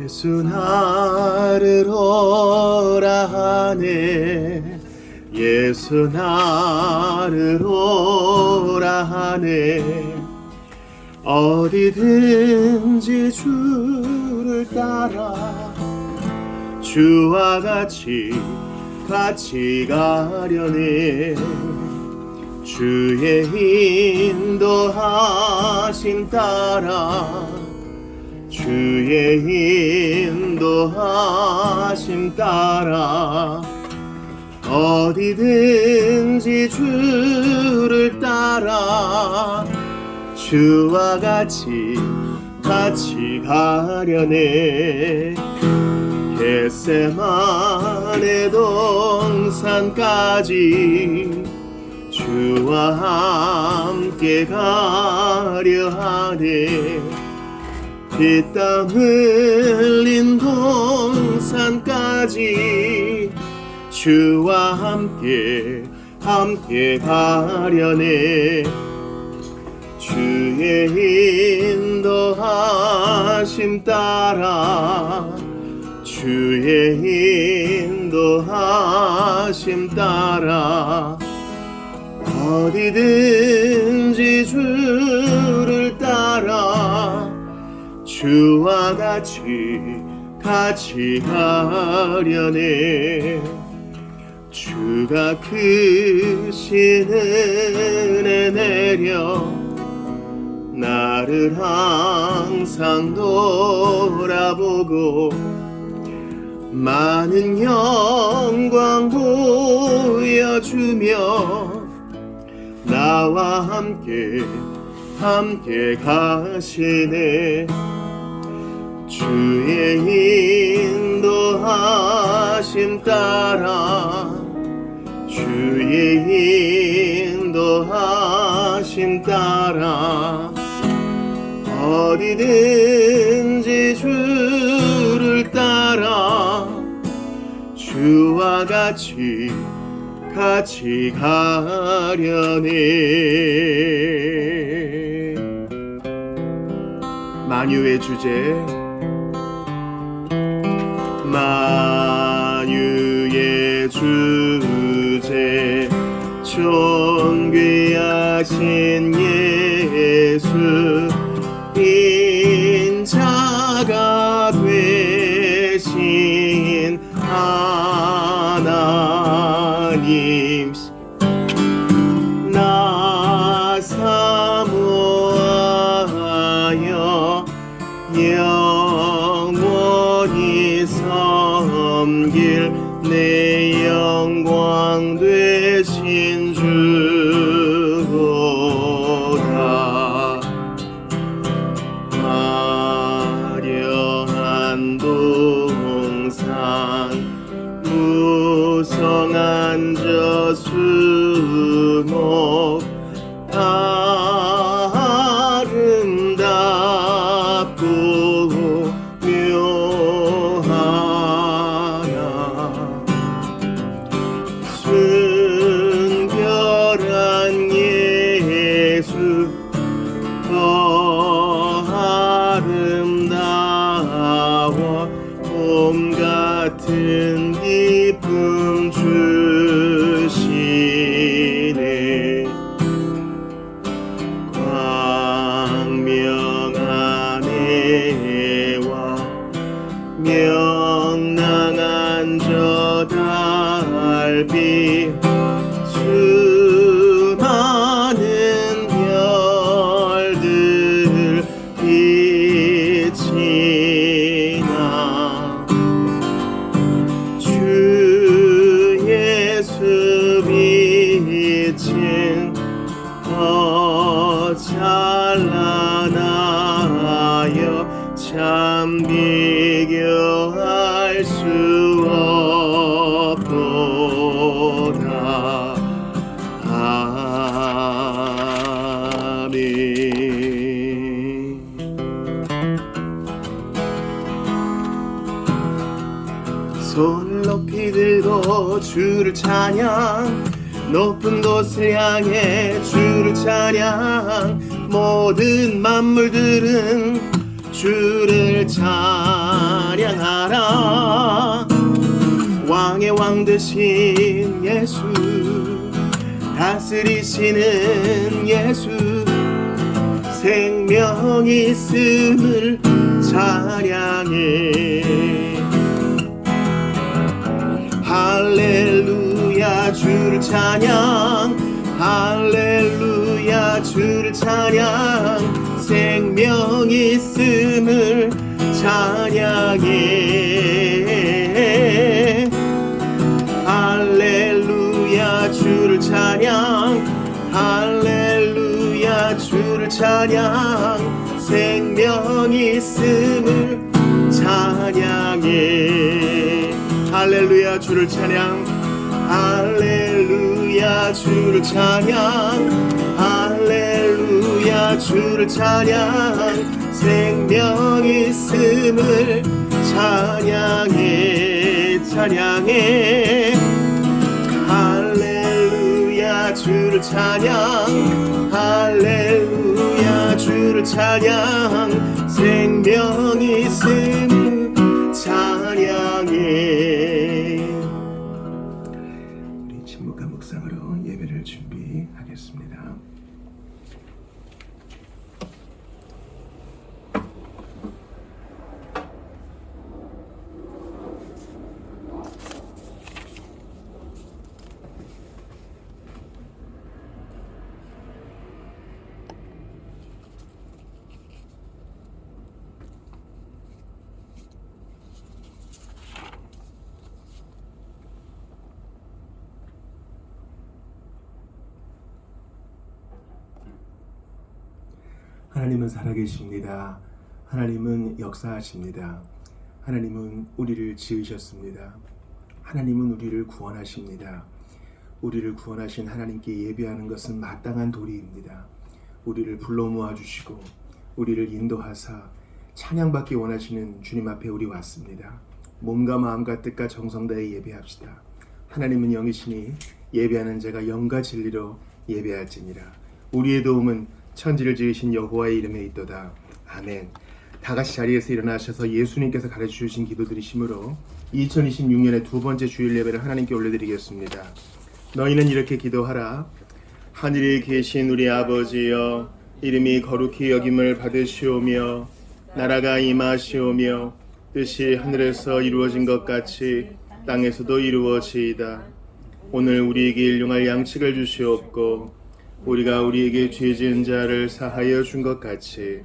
예수 나를 오라 하네. 예수 나를 오라 하네. 어디든지 주를 따라 주와 같이 가려네. 주의 인도하심 따라 주의 인도하심 따라 어디든지 주를 따라 주와 같이 가려네. 겟세마네 동산까지 주와 함께 가려 하네. 피땀 흘린 동산까지 주와 함께 가려네. 주의 인도하심 따라 주의 인도하심 따라 어디든지 주를 따라 주와 같이 가려네. 주가 크신 은혜 내려 나를 항상 돌아보고 많은 영광 보여주며 나와 함께 가시네. 주의 인도하심 따라 주의 인도하심 따라 어디든지 주를 따라 주와 같이 가려네. 만유의 주제 만유의 주제 존귀하신 예수 인자가 되신 하나님 나 사모하여 영원히 섬길 내 영광 되신 주로다. 화려한 동산 무성한 저수목 아름답고 묘하나 순결한 예수 더 아름다워 봄 같은 기쁨 주시네. 광명한 해와 명랑한 저 달빛 수많은 별들 빛이 나 주 예수 빛은 더 찬란하여 참 비교할 수 없도다. 아멘. 손을 높이 들고 주를 찬양 높은 곳을 향해 주를 찬양 모든 만물들은 주를 찬양하라. 왕의 왕 되신 예수, 다스리시는 예수, 생명이 있음을 찬양해. 할렐루야 주를 찬양, 할렐루야 주를 찬양, 생명이 있음을 찬양해. 할렐루야 주를 찬양, 할렐루야 주를 찬양, 생명이 있음을 찬양해. 할렐루야 주를 찬양, 할렐루야 주를 찬양, 할렐루야 주를 찬양, 생명이 있음을 찬양해. 찬양해. 할렐루야 주를 찬양, 할렐루야 주를 찬양, 생명이 있음을 찬양해. 우리 침묵한 묵상으로 예배를 준비하겠습니다. 하나님은 살아계십니다. 하나님은 역사하십니다. 하나님은 우리를 지으셨습니다. 하나님은 우리를 구원하십니다. 우리를 구원하신 하나님께 예배하는 것은 마땅한 도리입니다. 우리를 불러 모아주시고 우리를 인도하사 찬양받기 원하시는 주님 앞에 우리 왔습니다. 몸과 마음과 뜻과 정성 다해 예배합시다. 하나님은 영이시니 예배하는 자가 영과 진리로 예배할지니라. 우리의 도움은 천지를 지으신 여호와의 이름에 있도다. 아멘. 다같이 자리에서 일어나셔서 예수님께서 가르쳐주신 기도 드리심으로 2026년의 두 번째 주일 예배를 하나님께 올려드리겠습니다. 너희는 이렇게 기도하라. 하늘에 계신 우리 아버지여, 이름이 거룩히 여김을 받으시오며 나라가 임하시오며 뜻이 하늘에서 이루어진 것 같이 땅에서도 이루어지이다. 오늘 우리에게 일용할 양식을 주시옵고 우리가 우리에게 죄 지은 자를 사하여 준 것 같이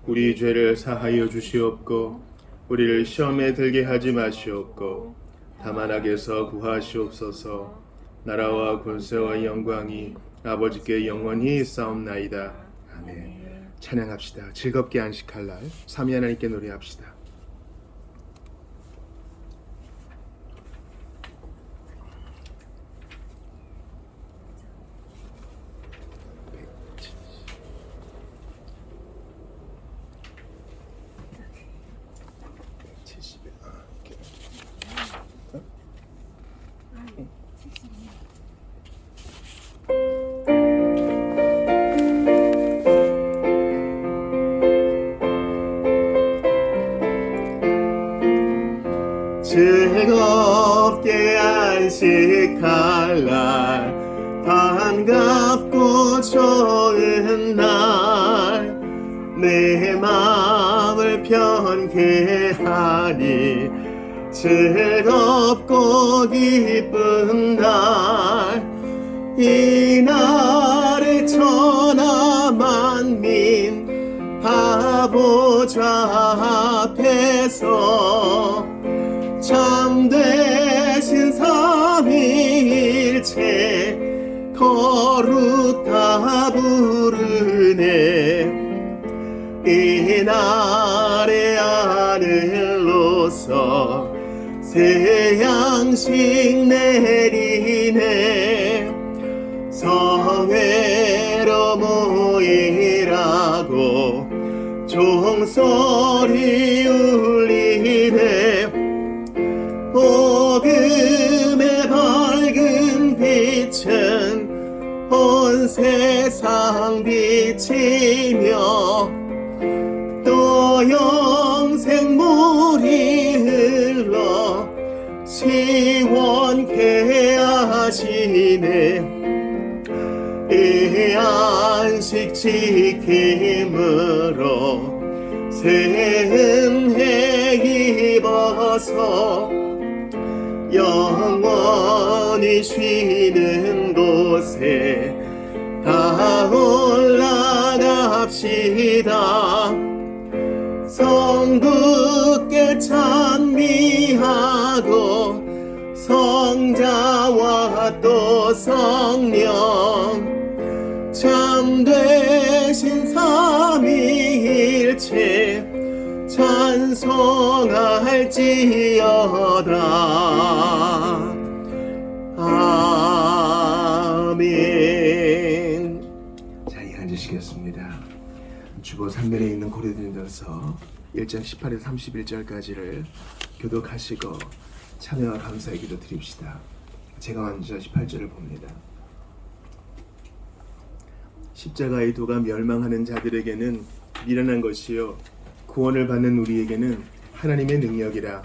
우리 죄를 사하여 주시옵고 우리를 시험에 들게 하지 마시옵고 다만 악에서 구하시옵소서. 나라와 권세와 영광이 아버지께 영원히 있사옵나이다. 아멘. 찬양합시다. 즐겁게 안식할 날 삼위 하나님께 노래합시다. 즐겁게 안식할 날 반갑고 좋은 날 내 마음을 편케 하니 즐겁고 기쁜 날 이 날에 천하 만민 바보좌 앞에서 참되신 삼위일체 거룩다 부르네. 이 날의 아들로서 새 양식 내리네. 성회로 모이라고 종소리 울리네. 복음의 밝은 빛은 온 세상 비치며 또 영생물이 흘러 시원케 하시네. 이 안식 지킴으로 새은혜 입어서 영원히 쉬는 곳에 다 올라갑시다. 성부께 찬미하고 성자와 또 성령 참되신 삼위일체 찬송할지어다. 아멘. 자, 앉으시겠습니다. 주보 3면에 있는 고린도전서 1장 18에서 31절까지를 교독하시고 참여와 감사의 기도 드립시다. 제가 먼저 18절을 봅니다. 십자가의 도가 멸망하는 자들에게는 미련한 것이요 구원을 받는 우리에게는 하나님의 능력이라.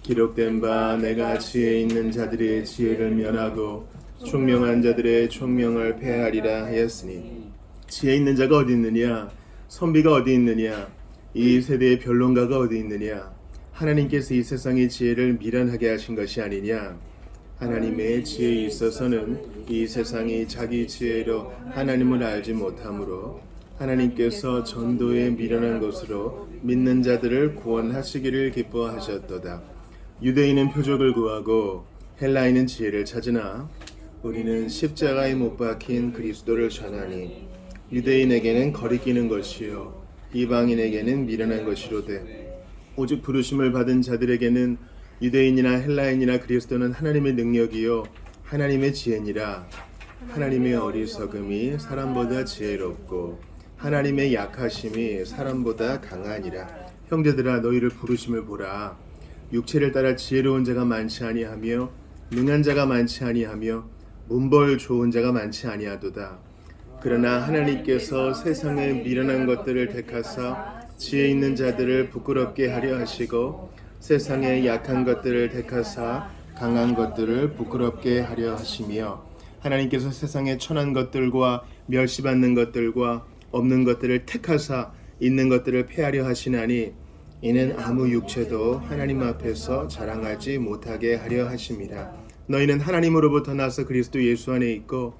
기록된 바 내가 지혜 있는 자들의 지혜를 멸하고 총명한 자들의 총명을 폐하리라 하였으니. 지혜 있는 자가 어디 있느냐? 선비가 어디 있느냐? 이 세대의 변론가가 어디 있느냐? 하나님께서 이 세상의 지혜를 미련하게 하신 것이 아니냐? 하나님의 지혜에 있어서는 이 세상이 자기 지혜로 하나님을 알지 못하므로 하나님께서 전도에 미련한 것으로 믿는 자들을 구원하시기를 기뻐하셨도다. 유대인은 표적을 구하고 헬라인은 지혜를 찾으나 우리는 십자가에 못 박힌 그리스도를 전하니 유대인에게는 거리끼는 것이요 이방인에게는 미련한 것이로되 오직 부르심을 받은 자들에게는 유대인이나 헬라인이나 그리스도는 하나님의 능력이요 하나님의 지혜니라. 하나님의 어리석음이 사람보다 지혜롭고 하나님의 약하심이 사람보다 강하니라. 형제들아 너희를 부르심을 보라. 육체를 따라 지혜로운 자가 많지 아니하며 능한 자가 많지 아니하며 문벌 좋은 자가 많지 아니하도다. 그러나 하나님께서 세상의 미련한 것들을 택하사 지혜 있는 자들을 부끄럽게 하려 하시고 세상의 약한 것들을 택하사 강한 것들을 부끄럽게 하려 하시며 하나님께서 세상의 천한 것들과 멸시받는 것들과 없는 것들을 택하사 있는 것들을 폐하려 하시나니 이는 아무 육체도 하나님 앞에서 자랑하지 못하게 하려 하심이라. 너희는 하나님으로부터 나서 그리스도 예수 안에 있고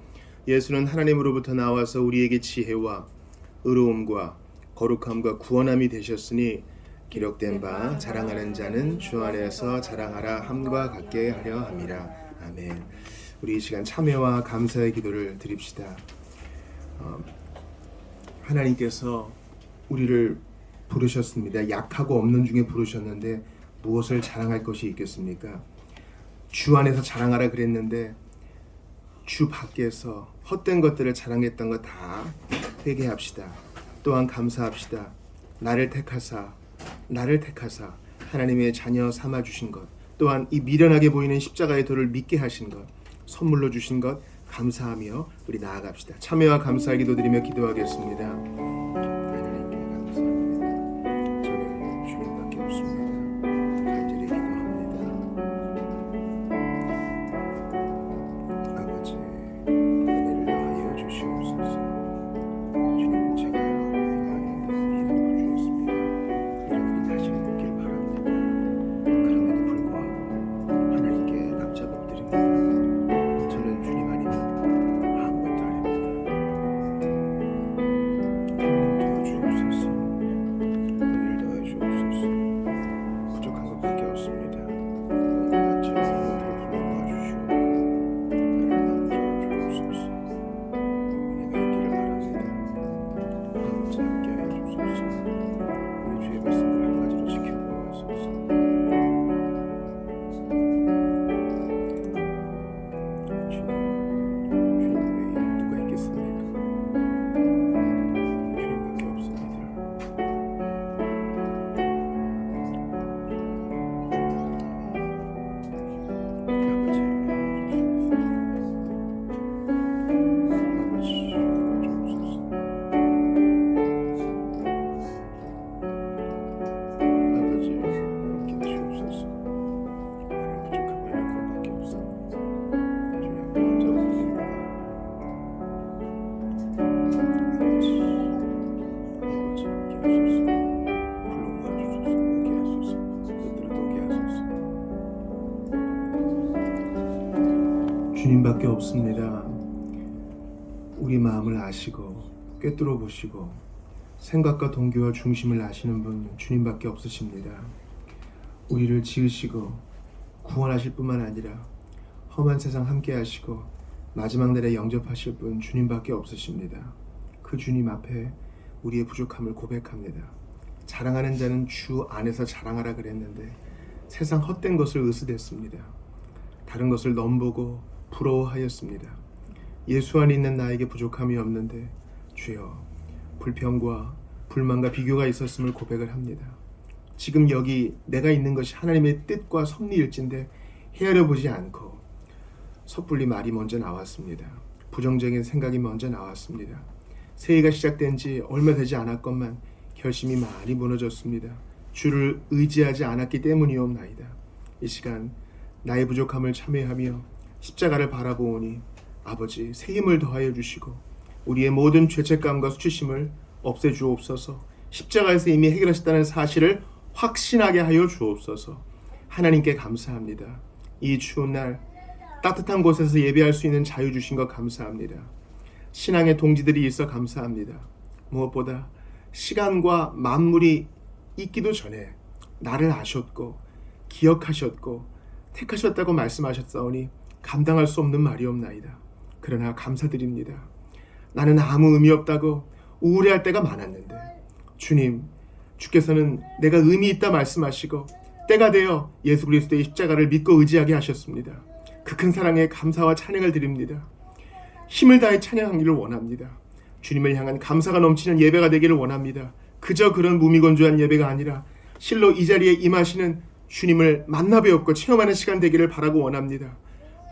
예수는 하나님으로부터 나와서 우리에게 지혜와 의로움과 거룩함과 구원함이 되셨으니 기록된 바 자랑하는 자는 주 안에서 자랑하라 함과 같게 하려 함이라. 아멘. 우리 이 시간 참여와 감사의 기도를 드립시다. 하나님께서 우리를 부르셨습니다. 약하고 없는 중에 부르셨는데 무엇을 자랑할 것이 있겠습니까? 주 안에서 자랑하라 그랬는데 주 밖에서 헛된 것들을 자랑했던 거 다 회개합시다. 또한 감사합시다. 나를 택하사 하나님의 자녀 삼아주신 것, 또한 이 미련하게 보이는 십자가의 도를 믿게 하신 것, 선물로 주신 것 감사하며 우리 나아갑시다. 참여와 감사의 기도 드리며 기도하겠습니다. 하나님께 감사합니다. 저는 주님밖에 없습니다. 간절히 기도합니다. 아버지 은혜를 더하여 주시옵소서. 주님 제가 왔는데 힘을 주셨습니다. 이런 일이 다시는 없길 바랍니다. 그럼에도 불구하고 하나님께 납작 엎드립니다. 저는 주님 아니면 아무것도 아닙니다. 주님밖에 없습니다. 우리 마음을 아시고 꿰뚫어 보시고 생각과 동기와 중심을 아시는 분 주님밖에 없으십니다. 우리를 지으시고 구원하실 뿐만 아니라 험한 세상 함께 하시고 마지막 날에 영접하실 분 주님밖에 없으십니다. 그 주님 앞에 우리의 부족함을 고백합니다. 자랑하는 자는 주 안에서 자랑하라 그랬는데 세상 헛된 것을 의스댔습니다. 다른 것을 넘보고 부러워하였습니다. 예수 안에 있는 나에게 부족함이 없는데 주여 불평과 불만과 비교가 있었음을 고백을 합니다. 지금 여기 내가 있는 것이 하나님의 뜻과 섭리일진데 헤아려 보지 않고 섣불리 말이 먼저 나왔습니다. 부정적인 생각이 먼저 나왔습니다. 새해가 시작된 지 얼마 되지 않았건만 결심이 많이 무너졌습니다. 주를 의지하지 않았기 때문이옵나이다. 이 시간 나의 부족함을 참회하며 십자가를 바라보오니 아버지 새 힘을 더하여 주시고 우리의 모든 죄책감과 수치심을 없애주옵소서. 십자가에서 이미 해결하셨다는 사실을 확신하게 하여 주옵소서. 하나님께 감사합니다. 이 추운 날 따뜻한 곳에서 예배할 수 있는 자유 주신 것 감사합니다. 신앙의 동지들이 있어 감사합니다. 무엇보다 시간과 만물이 있기도 전에 나를 아셨고 기억하셨고 택하셨다고 말씀하셨사오니 감당할 수 없는 말이옵나이다. 그러나 감사드립니다. 나는 아무 의미 없다고 우울해할 때가 많았는데 주님, 주께서는 내가 의미 있다 말씀하시고 때가 되어 예수 그리스도의 십자가를 믿고 의지하게 하셨습니다. 그 큰 사랑에 감사와 찬양을 드립니다. 힘을 다해 찬양하기를 원합니다. 주님을 향한 감사가 넘치는 예배가 되기를 원합니다. 그저 그런 무미건조한 예배가 아니라 실로 이 자리에 임하시는 주님을 만나 뵈었고 체험하는 시간 되기를 바라고 원합니다.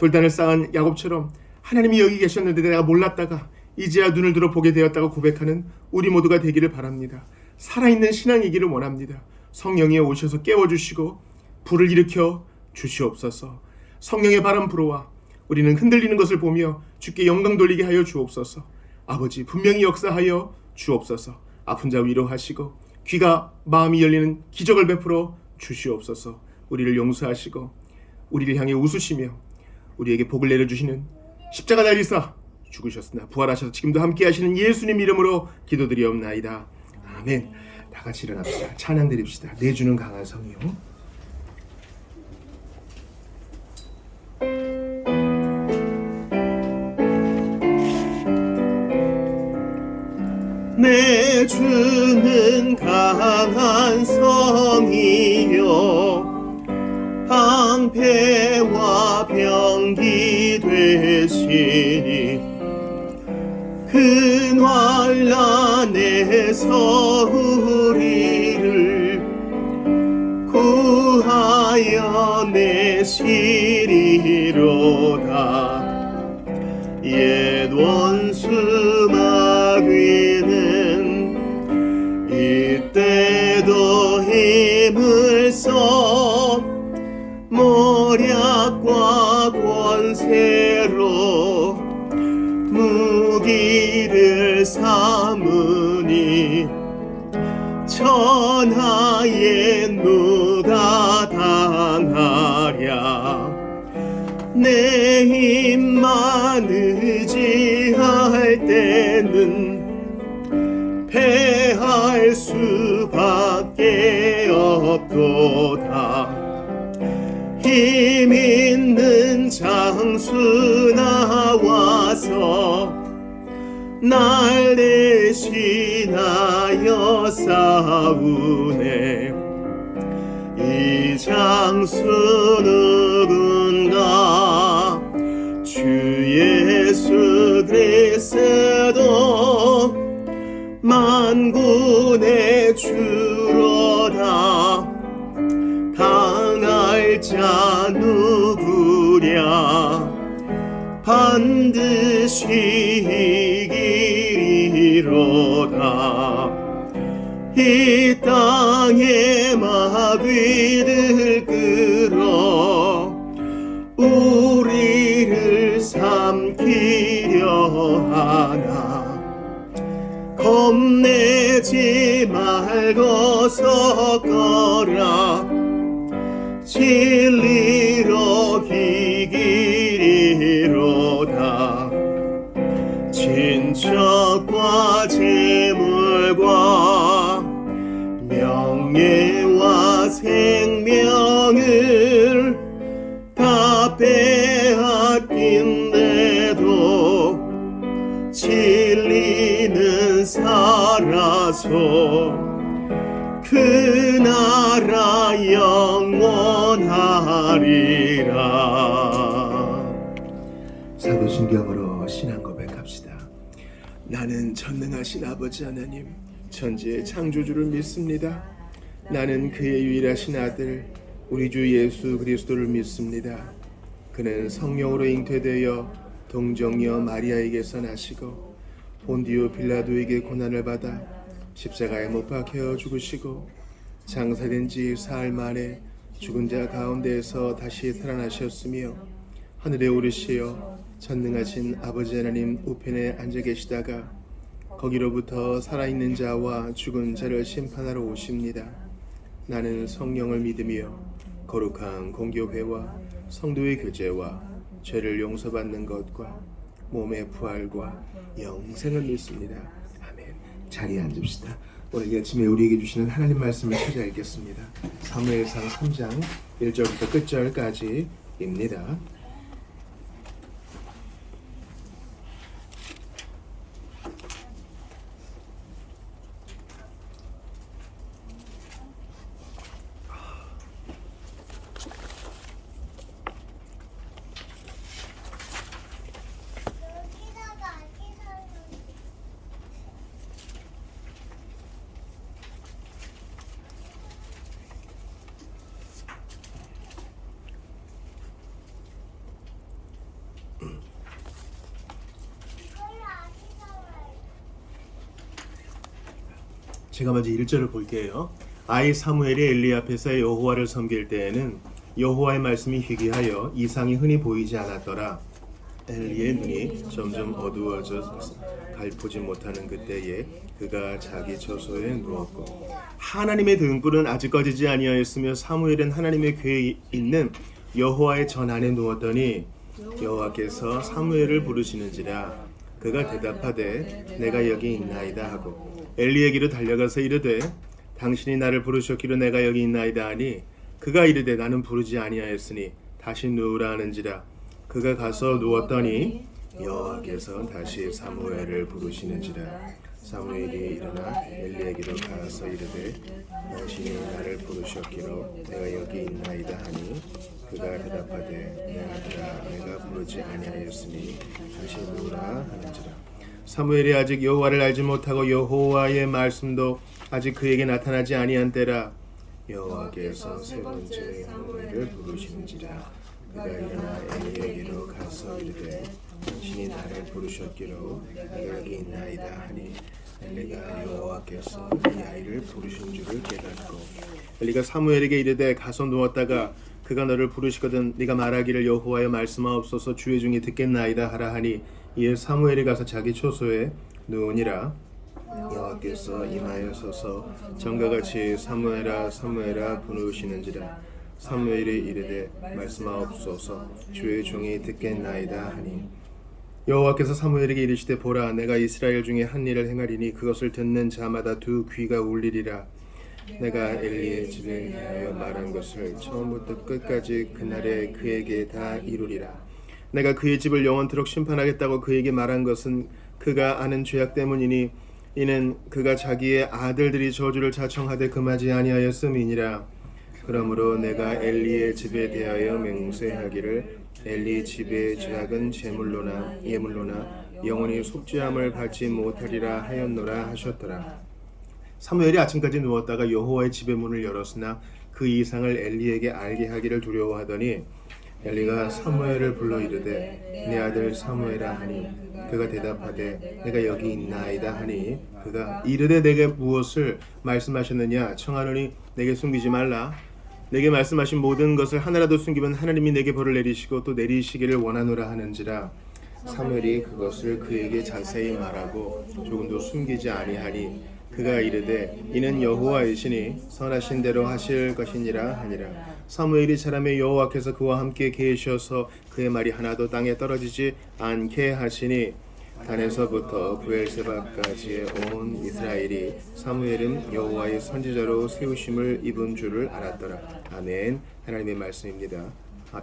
돌단을 쌓은 야곱처럼 하나님이 여기 계셨는데 내가 몰랐다가 이제야 눈을 들어 보게 되었다고 고백하는 우리 모두가 되기를 바랍니다. 살아있는 신앙이기를 원합니다. 성령이 오셔서 깨워주시고 불을 일으켜 주시옵소서. 성령의 바람 불어와 우리는 흔들리는 것을 보며 주께 영광 돌리게 하여 주옵소서. 아버지 분명히 역사하여 주옵소서. 아픈 자 위로하시고 귀가 마음이 열리는 기적을 베풀어 주시옵소서. 우리를 용서하시고 우리를 향해 웃으시며 우리에게 복을 내려주시는 십자가 달리사 죽으셨으나 부활하셔서 지금도 함께 하시는 예수님 이름으로 기도드리옵나이다. 아멘. 다 같이 일어납시다. 찬양 드립시다. 내 주는 강한 성이요. 내 주는 강한 성이요 방패와 병기 되시니 그 환난에서 우리를 구하여 내시리로다. 옛 원수 마귀는 이때도 힘을 써 모략과 권세로 무기를 삼으니 천하에 누가 당하랴. 내 힘만 의지할 때는 패할 수밖에 없도다. 힘 있는 장수 나와서 날 대신하여 싸우네. 이 장수 누군가 주 예수 그리스도 만군의 주로다. 당할 자 누구랴. 반드시 이기리로다. 이 땅의 마귀들 끌어 우리를 삼키려 하나. 겁내지 말고 섰거라. 진리로 이기리로 그 나라 영원하리라. 사도신경으로 신앙 고백합시다. 나는 전능하신 아버지 하나님, 천지의 창조주를 믿습니다. 나는 그의 유일하신 아들 우리 주 예수 그리스도를 믿습니다. 그는 성령으로 잉태되어 동정녀 마리아에게서 나시고 본디오 빌라도에게 고난을 받아 십자가에 못 박혀 죽으시고 장사된 지 사흘 만에 죽은 자 가운데에서 다시 살아나셨으며 하늘에 오르시어 전능하신 아버지 하나님 우편에 앉아 계시다가 거기로부터 살아있는 자와 죽은 자를 심판하러 오십니다. 나는 성령을 믿으며 거룩한 공교회와 성도의 교제와 죄를 용서받는 것과 몸의 부활과 영생을 믿습니다. 아멘. 자리에 앉읍시다. 오늘 이 아침에 우리에게 주시는 하나님 말씀을 찾아 읽겠습니다. 사무엘상 3장 1절부터 끝절까지입니다. 제가 먼저 1절을 볼게요. 아이 사무엘이 엘리 앞에서 여호와를 섬길 때에는 여호와의 말씀이 희귀하여 이상이 흔히 보이지 않았더라. 엘리의 눈이 점점 어두워져 갈보지 못하는 그때에 그가 자기 처소에 누웠고 하나님의 등불은 아직 꺼지지 아니하였으며 사무엘은 하나님의 궤에 있는 여호와의 전 안에 누웠더니 여호와께서 사무엘을 부르시는지라 그가 대답하되 내가 여기 있나이다 하고 엘리에게로 달려가서 이르되 당신이 나를 부르셨기로 내가 여기 있나이다 하니 그가 이르되 나는 부르지 아니하였으니 다시 누우라 하는지라 그가 가서 누웠더니 여호와께서 다시 사무엘을 부르시는지라 사무엘이 일어나 엘리에게로 가서 이르되 당신이 나를 부르셨기로 내가 여기 있나이다 하니 그가 대답하되 내 아들아 내가 부르지 아니하였으니 다시 누우라 하는지라 사무엘이 아직 여호와를 알지 못하고 여호와의 말씀도 아직 그에게 나타나지 아니한 때라 여호와께서 세 번째 사무엘을 부르시는지라 그가 일어나 엘리에게로 가서 이르되 당신이 나를 부르셨기로 내가 여기 있나이다 하니 엘리가 여호와께서 이 아이를 부르신 줄을 깨닫고 엘리가 사무엘에게 이르되 가서 누웠다가 그가 너를 부르시거든 네가 말하기를 여호와의 말씀하옵소서 주의 종이 듣겠나이다 하라 하니 이에 사무엘이 가서 자기 초소에 누우니라 여호와께서 임하여 서서 전과 같이 사무엘아 사무엘아 부르시는지라 사무엘이 이르되 말씀하옵소서 주의 종이 듣겠나이다 하니 여호와께서 사무엘에게 이르시되 보라 내가 이스라엘 중에 한 일을 행하리니 그것을 듣는 자마다 두 귀가 울리리라 내가 엘리의 집에 대하여 말한 것을 처음부터 끝까지 그날에 그에게 다 이루리라 내가 그의 집을 영원토록 심판하겠다고 그에게 말한 것은 그가 아는 죄악 때문이니 이는 그가 자기의 아들들이 저주를 자청하되 금하지 아니하였음이니라 그러므로 내가 엘리의 집에 대하여 맹세하기를 엘리 집의 죄악은 제물로나 예물로나 영원히 속죄함을 받지 못하리라 하였노라 하셨더라 사무엘이 아침까지 누웠다가 여호와의 집의 문을 열었으나 그 이상을 엘리에게 알게 하기를 두려워하더니 엘리가 사무엘을 불러 이르되 내 아들 사무엘아 하니 그가 대답하되 내가 여기 있나이다 하니 그가 이르되 내게 무엇을 말씀하셨느냐 청하노니 내게 숨기지 말라 내게 말씀하신 모든 것을 하나라도 숨기면 하나님이 내게 벌을 내리시고 또 내리시기를 원하노라 하는지라 사무엘이 그것을 그에게 자세히 말하고 조금도 숨기지 아니하니 그가 이르되 이는 여호와이시니 선하신 대로 하실 것이니라 하니라 사무엘이 자라매 여호와께서 그와 함께 계셔서 그의 말이 하나도 땅에 떨어지지 않게 하시니 단에서부터 브엘세바까지의 온 이스라엘이 사무엘은 여호와의 선지자로 세우심을 입은 줄을 알았더라. 아멘. 하나님의 말씀입니다.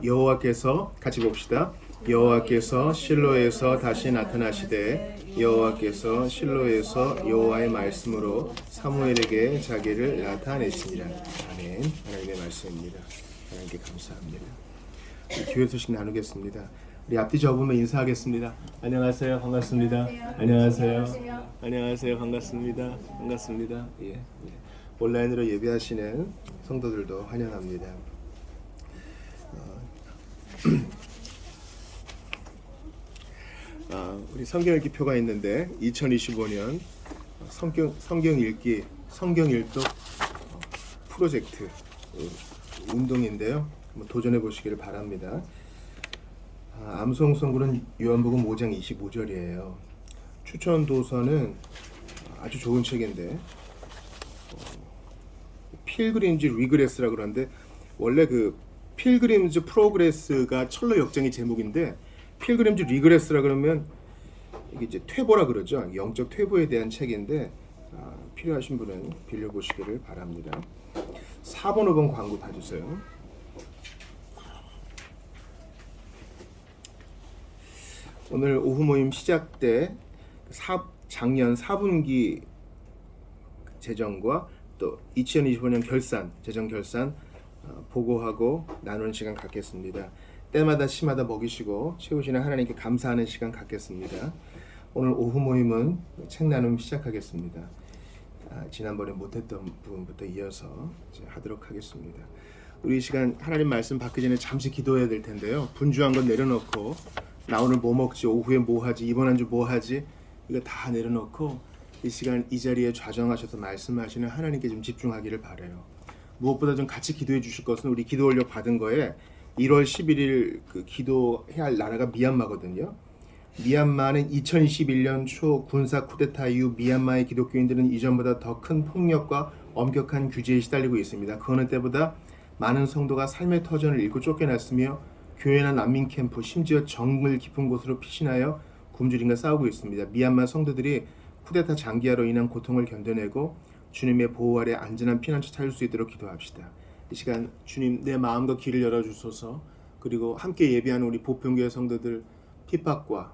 여호와께서 같이 봅시다. 여호와께서 실로에서 다시 나타나시되 여호와께서 실로에서 여호와의 말씀으로 사무엘에게 자기를 나타내시니라. 아멘. 하나님의 말씀입니다. 하나님께 감사합니다. 우리 교회 소식 나누겠습니다. 우리 앞뒤 접으면 인사하겠습니다. 안녕하세요. 반갑습니다. 안녕하세요. 안녕하세요. 반갑습니다. 반갑습니다. 예. 온라인으로 예배하시는 성도들도 환영합니다. 우리 성경 읽기 표가 있는데 2025년 성경 읽기 성경 일독 프로젝트 운동인데요. 한번 도전해 보시기를 바랍니다. 암송 선구는 요한복음 5장 25절이에요. 추천 도서는 아주 좋은 책인데 필그림즈 리그레스라고 그러는데 원래 그 필그림즈 프로그레스가 철로 역정의 제목인데 필그림즈 리그레스라 그러면 이게 이제 퇴보라 그러죠. 영적 퇴보에 대한 책인데 필요하신 분은 빌려보시기를 바랍니다. 4번 5번 광고 봐주세요. 오늘 오후 모임 시작 때 작년 4분기 재정과 또 2025년 결산, 재정 결산 보고하고 나누는 시간 갖겠습니다. 때마다 시마다 먹이시고 채우시는 하나님께 감사하는 시간 갖겠습니다. 오늘 오후 모임은 책 나눔 시작하겠습니다. 지난번에 못했던 부분부터 이어서 이제 하도록 하겠습니다. 우리 이 시간 하나님 말씀 받기 전에 잠시 기도해야 될 텐데요. 분주한 건 내려놓고 나 오늘 뭐 먹지, 오후에 뭐 하지, 이번 한 주 뭐 하지 이거 다 내려놓고 이 시간 이 자리에 좌정하셔서 말씀하시는 하나님께 좀 집중하기를 바라요. 무엇보다 좀 같이 기도해 주실 것은 우리 기도 원력 받은 거에 1월 11일 그 기도해야 할 나라가 미얀마거든요. 미얀마는 2021년 초 군사 쿠데타 이후 미얀마의 기독교인들은 이전보다 더 큰 폭력과 엄격한 규제에 시달리고 있습니다. 그 어느 때보다 많은 성도가 삶의 터전을 잃고 쫓겨났으며 교회나 난민 캠프, 심지어 정글 깊은 곳으로 피신하여 굶주림과 싸우고 있습니다. 미얀마 성도들이 쿠데타 장기화로 인한 고통을 견뎌내고 주님의 보호 아래 안전한 피난처 찾을 수 있도록 기도합시다. 이 시간 주님 내 마음과 귀를 열어주소서. 그리고 함께 예배하는 우리 보편교회 성도들 핍박과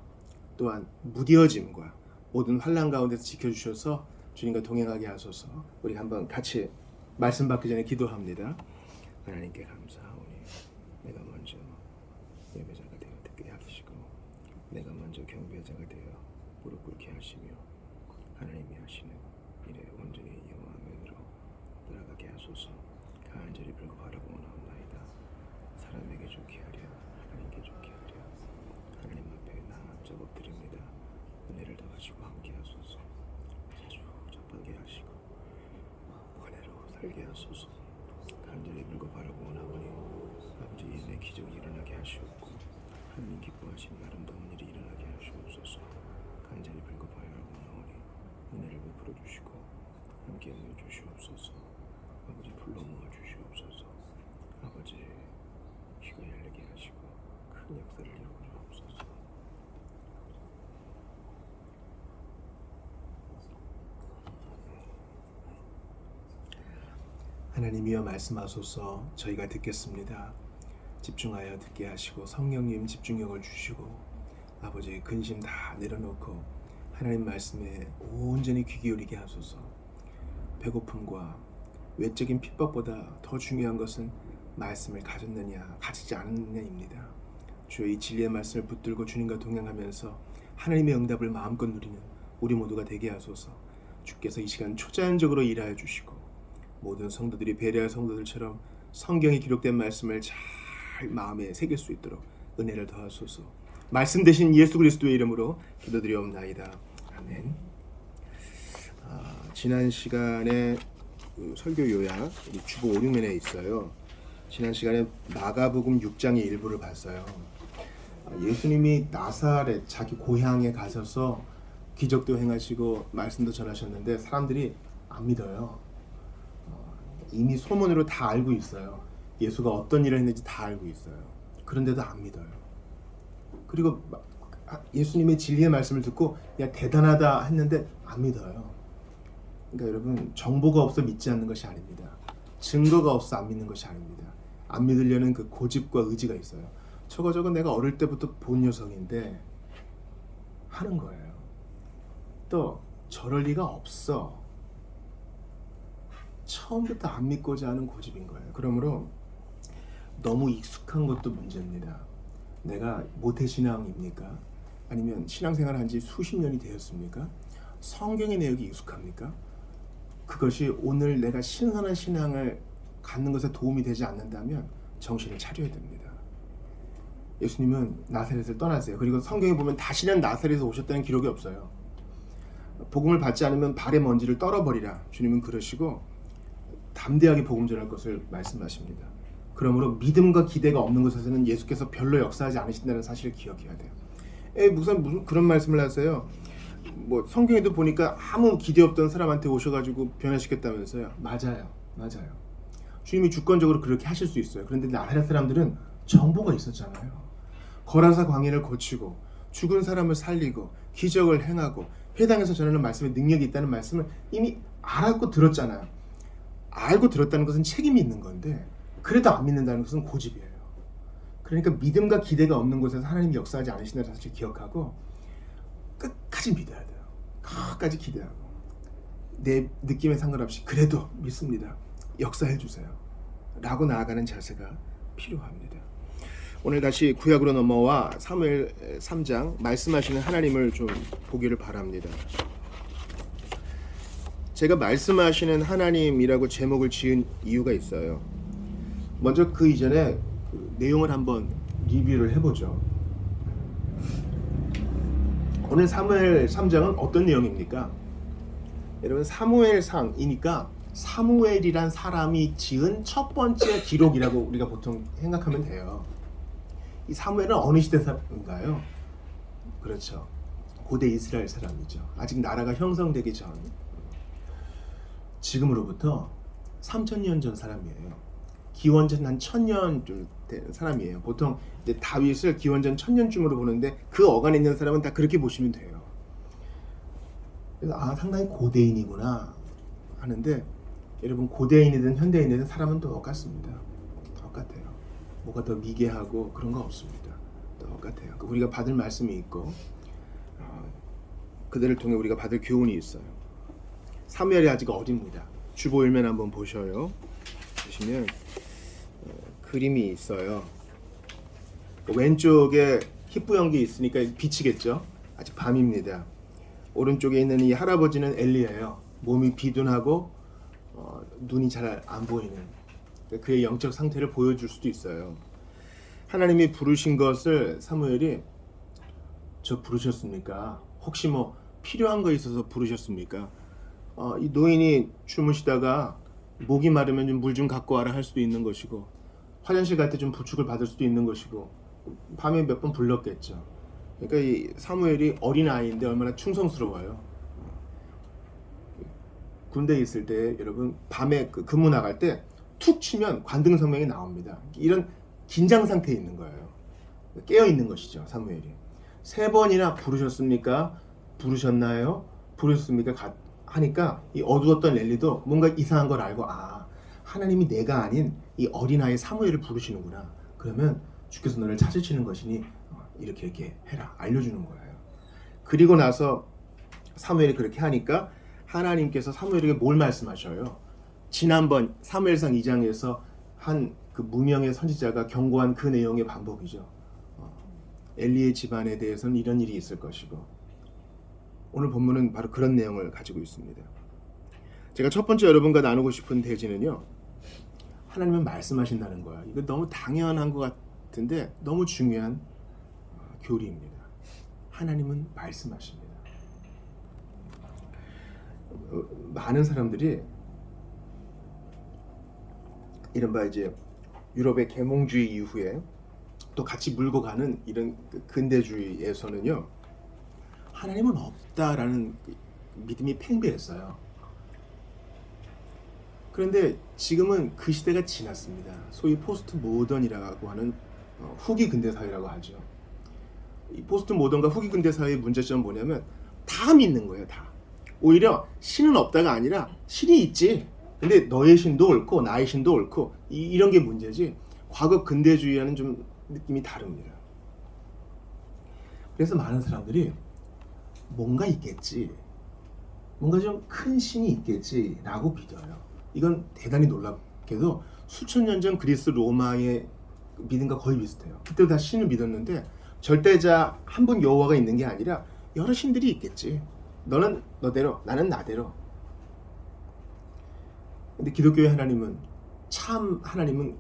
또한 무뎌짐과 모든 환난 가운데서 지켜주셔서 주님과 동행하게 하소서. 우리 한번 같이 말씀 받기 전에 기도합니다. 하나님께 감사하오니 내가 먼저 예배자가 되어 듣게 하시고 내가 먼저 경배자가 되어 무릎 꿇게 하시며 하나님이 하시는 일에 온전히 영화면으로 들어가게 하소서. 간절히 불고 바라고 원하옵나이다. 사람에게 좋게 하려 하나님께 좋게 하려 하나님 앞에 납작 엎드립니다. 은혜를 더하시고 함께 하소서. 자주 접하게 하시고 은혜로 살게 하소서. 간절히 불고 바라고 원하오니 아버지 내 기적이 일어나게 하시옵고 하나님 기뻐하시는 아름다운 일이 일어나게 하시옵소서. 간절히 불고 바라고 원하오니 은혜를 베풀어 주시고 함께 하여 주시옵소서. 아버지 불러 모아 주시옵소서. 아버지 귀가 열리게 하시고 큰 역사를 이루어 주옵소서. 하나님이여 말씀하소서. 저희가 듣겠습니다. 집중하여 듣게 하시고 성령님 집중력을 주시고 아버지 근심 다 내려놓고 하나님 말씀에 온전히 귀 기울이게 하소서. 배고픔과 외적인 핍박보다 더 중요한 것은 말씀을 가졌느냐 가지지 않았느냐입니다. 주여 이 진리의 말씀을 붙들고 주님과 동행하면서 하나님의 응답을 마음껏 누리는 우리 모두가 되게 하소서. 주께서 이 시간 초자연적으로 일하여 주시고 모든 성도들이 베레아 성도들처럼 성경에 기록된 말씀을 잘 마음에 새길 수 있도록 은혜를 더하소서. 말씀 되신 예수 그리스도의 이름으로 기도드리옵나이다. 아멘. 지난 시간에 그 설교 요약 우리 주보 5, 6면에 있어요. 지난 시간에 마가복음 6장의 일부를 봤어요. 예수님이 나사렛 자기 고향에 가셔서 기적도 행하시고 말씀도 전하셨는데 사람들이 안 믿어요. 이미 소문으로 다 알고 있어요. 예수가 어떤 일을 했는지 다 알고 있어요. 그런데도 안 믿어요. 그리고 예수님의 진리의 말씀을 듣고 야 대단하다 했는데 안 믿어요. 그러니까 여러분 정보가 없어 믿지 않는 것이 아닙니다. 증거가 없어 안 믿는 것이 아닙니다. 안 믿으려는 그 고집과 의지가 있어요. 저거 내가 어릴 때부터 본 녀석인데 하는 거예요. 또 저럴 리가 없어. 처음부터 안 믿고자 하는 고집인 거예요. 그러므로 너무 익숙한 것도 문제입니다. 내가 모태신앙입니까? 아니면 신앙생활 한 지 수십 년이 되었습니까? 성경의 내용이 익숙합니까? 그것이 오늘 내가 신선한 신앙을 갖는 것에 도움이 되지 않는다면 정신을 차려야 됩니다. 예수님은 나사렛을 떠나세요. 그리고 성경에 보면 다시는 나사렛에서 오셨다는 기록이 없어요. 복음을 받지 않으면 발의 먼지를 떨어버리라. 주님은 그러시고 담대하게 복음 전할 것을 말씀하십니다. 그러므로 믿음과 기대가 없는 곳에서는 예수께서 별로 역사하지 않으신다는 사실을 기억해야 돼요. 무슨 그런 말씀을 하세요? 뭐 성경에도 보니까 아무 기대 없던 사람한테 오셔가지고 변화시켰다면서요. 맞아요. 주님이 주권적으로 그렇게 하실 수 있어요. 그런데 나사렛 사람들은 정보가 있었잖아요. 거라사 광야를 고치고 죽은 사람을 살리고 기적을 행하고 회당에서 전하는 말씀에 능력이 있다는 말씀을 이미 알았고 들었잖아요. 알고 들었다는 것은 책임이 있는 건데 그래도 안 믿는다는 것은 고집이에요. 그러니까 믿음과 기대가 없는 곳에서 하나님이 역사하지 않으신다는 사실을 기억하고 끝까지 믿어야 돼요. 끝까지 기대하고 내 느낌에 상관없이 그래도 믿습니다. 역사해 주세요. 라고 나아가는 자세가 필요합니다. 오늘 다시 구약으로 넘어와 사무엘 3장 말씀하시는 하나님을 좀 보기를 바랍니다. 제가 말씀하시는 하나님이라고 제목을 지은 이유가 있어요. 먼저 그 이전에 내용을 한번 리뷰를 해보죠. 오늘 사무엘 3장은 어떤 내용입니까? 여러분 사무엘상이니까 사무엘이란 사람이 지은 첫 번째 기록이라고 우리가 보통 생각하면 돼요. 이 사무엘은 어느 시대 사람인가요? 그렇죠. 고대 이스라엘 사람이죠. 아직 나라가 형성되기 전 지금으로부터 3000년 전 사람이에요. 기원전 한 1000년 된 사람이에요. 보통 이제 다윗을 기원전 1000년쯤으로 보는데 그 어간에 있는 사람은 다 그렇게 보시면 돼요. 그래서 상당히 고대인이구나 하는데 여러분 고대인이든 현대인이든 사람은 똑같습니다. 똑같아요. 뭐가 더 미개하고 그런 거 없습니다. 똑같아요. 우리가 받을 말씀이 있고 그들을 통해 우리가 받을 교훈이 있어요. 사무엘이 아직 어립니다. 주보 일면 한번 보셔요. 보시면 그림이 있어요. 왼쪽에 희뿌연기 있으니까 비치겠죠. 아직 밤입니다. 오른쪽에 있는 이 할아버지는 엘리예요. 몸이 비둔하고 눈이 잘 안 보이는 그의 영적 상태를 보여줄 수도 있어요. 하나님이 부르신 것을 사무엘이 저 부르셨습니까? 혹시 뭐 필요한 거 있어서 부르셨습니까? 이 노인이 주무시다가 목이 마르면 좀 물 좀 갖고 와라 할 수도 있는 것이고 화장실 갈 때 좀 부축을 받을 수도 있는 것이고 밤에 몇 번 불렀겠죠. 그러니까 이 사무엘이 어린 아이인데 얼마나 충성스러워요. 군대에 있을 때 여러분 밤에 근무 나갈 때 툭 치면 관등 성명이 나옵니다. 이런 긴장 상태에 있는 거예요. 깨어 있는 것이죠. 사무엘이 3번이나 부르셨습니까? 부르셨나요? 부르셨습니까? 하니까 이 어두웠던 엘리도 뭔가 이상한 걸 알고 하나님이 내가 아닌 이 어린아이 사무엘을 부르시는구나. 그러면 주께서 너를 찾으시는 것이니 이렇게 해라. 알려주는 거예요. 그리고 나서 사무엘이 그렇게 하니까 하나님께서 사무엘에게 뭘 말씀하셔요? 지난번 사무엘상 2장에서 한 그 무명의 선지자가 경고한 그 내용의 반복이죠. 엘리의 집안에 대해서는 이런 일이 있을 것이고 오늘 본문은 바로 그런 내용을 가지고 있습니다. 제가 첫 번째 여러분과 나누고 싶은 대지는요. 하나님은 말씀하신다는 거야. 이거 너무 당연한 것 같은데 너무 중요한 교리입니다. 하나님은 말씀하십니다. 많은 사람들이 이른바 이제 유럽의 계몽주의 이후에 또 같이 물고 가는 이런 근대주의에서는요. 하나님은 없다라는 믿음이 팽배했어요. 그런데 지금은 그 시대가 지났습니다. 소위 포스트 모던이라고 하는 후기 근대사회라고 하죠. 이 포스트 모던과 후기 근대사회의 문제점은 뭐냐면 다 믿는 거예요. 다. 오히려 신은 없다가 아니라 신이 있지. 근데 너의 신도 옳고 나의 신도 옳고 이런 게 문제지. 과거 근대주의와는 좀 느낌이 다릅니다. 그래서 많은 사람들이 뭔가 있겠지, 뭔가 좀 큰 신이 있겠지라고 믿어요. 이건 대단히 놀랍게도 수천 년 전 그리스 로마의 믿음과 거의 비슷해요. 그때도 다 신을 믿었는데 절대자 한 분 여호와가 있는 게 아니라 여러 신들이 있겠지. 너는 너대로, 나는 나대로. 근데 기독교의 하나님은, 참 하나님은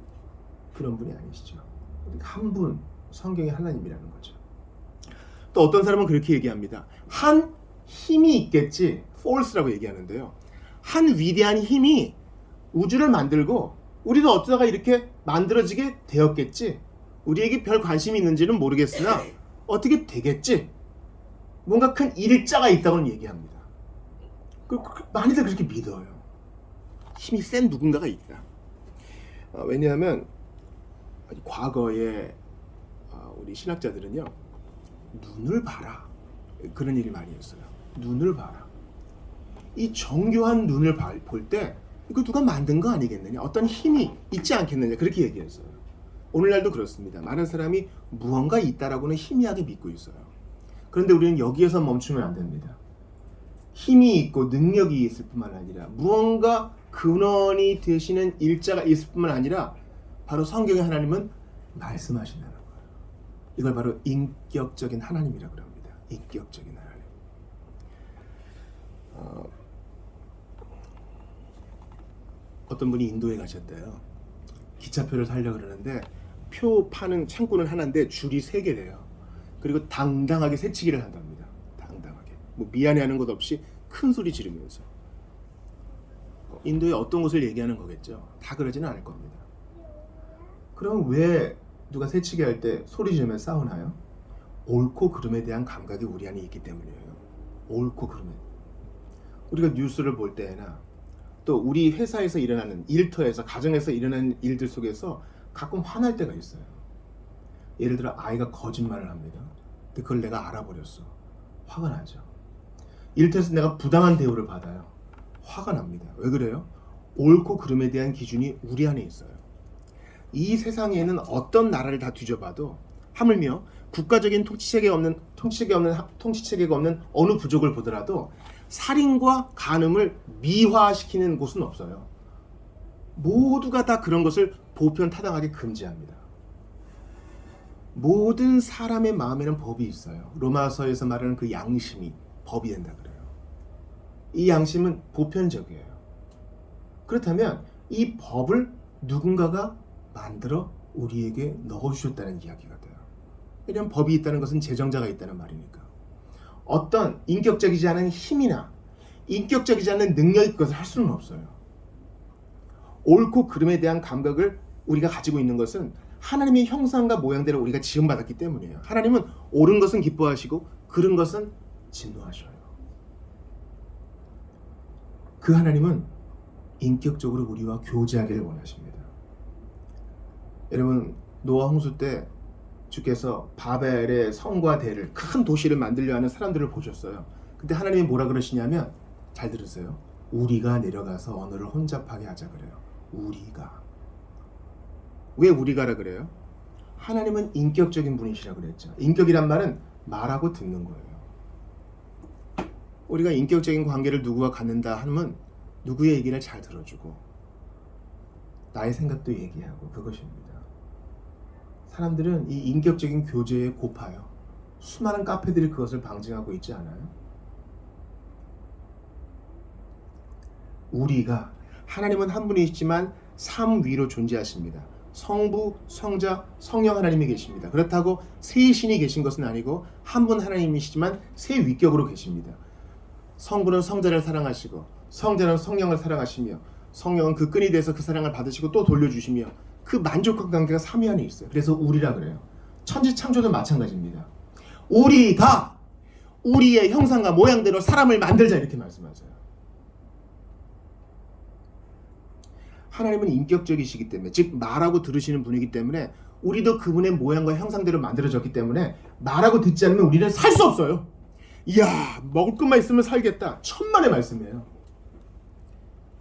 그런 분이 아니시죠. 한 분, 성경의 하나님이라는 거죠. 또 어떤 사람은 그렇게 얘기합니다. 한 힘이 있겠지, force라고 얘기하는데요. 한 위대한 힘이 우주를 만들고 우리도 어쩌다가 이렇게 만들어지게 되었겠지. 우리에게 별 관심이 있는지는 모르겠으나 어떻게 되겠지. 뭔가 큰 일자가 있다고는 얘기합니다. 많이들 그렇게 믿어요. 힘이 센 누군가가 있다. 왜냐하면 과거에 우리 신학자들은요, 눈을 봐라, 그런 얘기를 많이 했어요. 눈을 봐라. 이 정교한 눈을 볼 때 이거 누가 만든 거 아니겠느냐, 어떤 힘이 있지 않겠느냐, 그렇게 얘기했어요. 오늘날도 그렇습니다. 많은 사람이 무언가 있다라고는 희미하게 믿고 있어요. 그런데 우리는 여기에서 멈추면 안 됩니다. 힘이 있고 능력이 있을 뿐만 아니라 무언가 근원이 되시는 일자가 있을 뿐만 아니라 바로 성경의 하나님은 말씀하신다는 거예요. 이걸 바로 인격적인 하나님이라고 합니다. 인격적인 하나님. 어떤 분이 인도에 가셨대요. 기차표를 사려고 그러는데 표 파는 창구는 하나인데 줄이 3개래요. 그리고 당당하게 새치기를 한답니다. 당당하게. 뭐 미안해하는 것 없이 큰 소리 지르면서. 인도의 어떤 곳을 얘기하는 거겠죠. 다 그러지는 않을 겁니다. 그럼 왜 누가 새치기 할 때 소리 지르면 싸우나요? 옳고 그름에 대한 감각이 우리 안에 있기 때문이에요. 옳고 그름에. 우리가 뉴스를 볼 때나 또 우리 회사에서 일어나는, 일터에서, 가정에서 일어나는 일들 속에서 가끔 화날 때가 있어요. 예를 들어 아이가 거짓말을 합니다. 근데 그걸 내가 알아버렸어. 화가 나죠. 일터에서 내가 부당한 대우를 받아요. 화가 납니다. 왜 그래요? 옳고 그름에 대한 기준이 우리 안에 있어요. 이 세상에는 어떤 나라를 다 뒤져봐도 하물며 국가적인 통치체계가 없는 어느 부족을 보더라도 살인과 간음을 미화시키는 곳은 없어요. 모두가 다 그런 것을 보편타당하게 금지합니다. 모든 사람의 마음에는 법이 있어요. 로마서에서 말하는 그 양심이 법이 된다 그래요. 이 양심은 보편적이에요. 그렇다면 이 법을 누군가가 만들어 우리에게 넣어주셨다는 이야기가 돼요. 왜냐하면 법이 있다는 것은 제정자가 있다는 말이니까. 어떤 인격적이지 않은 힘이나 인격적이지 않은 능력이 그것을 할 수는 없어요. 옳고 그름에 대한 감각을 우리가 가지고 있는 것은 하나님의 형상과 모양대로 우리가 지음받았기 때문이에요. 하나님은 옳은 것은 기뻐하시고 그른 것은 진노하셔요. 그 하나님은 인격적으로 우리와 교제하기를 원하십니다. 여러분, 노아 홍수 때 주께서 바벨의 성과 대를, 큰 도시를 만들려 하는 사람들을 보셨어요. 근데 하나님이 뭐라 그러시냐면, 잘 들으세요. 우리가 내려가서 언어를 혼잡하게 하자 그래요. 우리가. 왜 우리가라 그래요? 하나님은 인격적인 분이시라 그랬죠. 인격이란 말은 말하고 듣는 거예요. 우리가 인격적인 관계를 누구와 갖는다 하면 누구의 얘기를 잘 들어주고 나의 생각도 얘기하고, 그것입니다. 사람들은 이 인격적인 교제에 고파요. 수많은 카페들이 그것을 방증하고 있지 않아요? 우리가, 하나님은 한 분이시지만 삼 위로 존재하십니다. 성부, 성자, 성령 하나님이 계십니다. 그렇다고 세 신이 계신 것은 아니고 한 분 하나님이시지만 세 위격으로 계십니다. 성부는 성자를 사랑하시고, 성자는 성령을 사랑하시며, 성령은 그 끈이 돼서 그 사랑을 받으시고 또 돌려주시며, 그 만족한 관계가 삼위 안에 있어요. 그래서 우리라 그래요. 천지창조도 마찬가지입니다. 우리가 우리의 형상과 모양대로 사람을 만들자, 이렇게 말씀하세요. 하나님은 인격적이시기 때문에, 즉 말하고 들으시는 분이기 때문에 우리도 그분의 모양과 형상대로 만들어졌기 때문에 말하고 듣지 않으면 우리는 살 수 없어요. 이야, 먹을 것만 있으면 살겠다. 천만의 말씀이에요.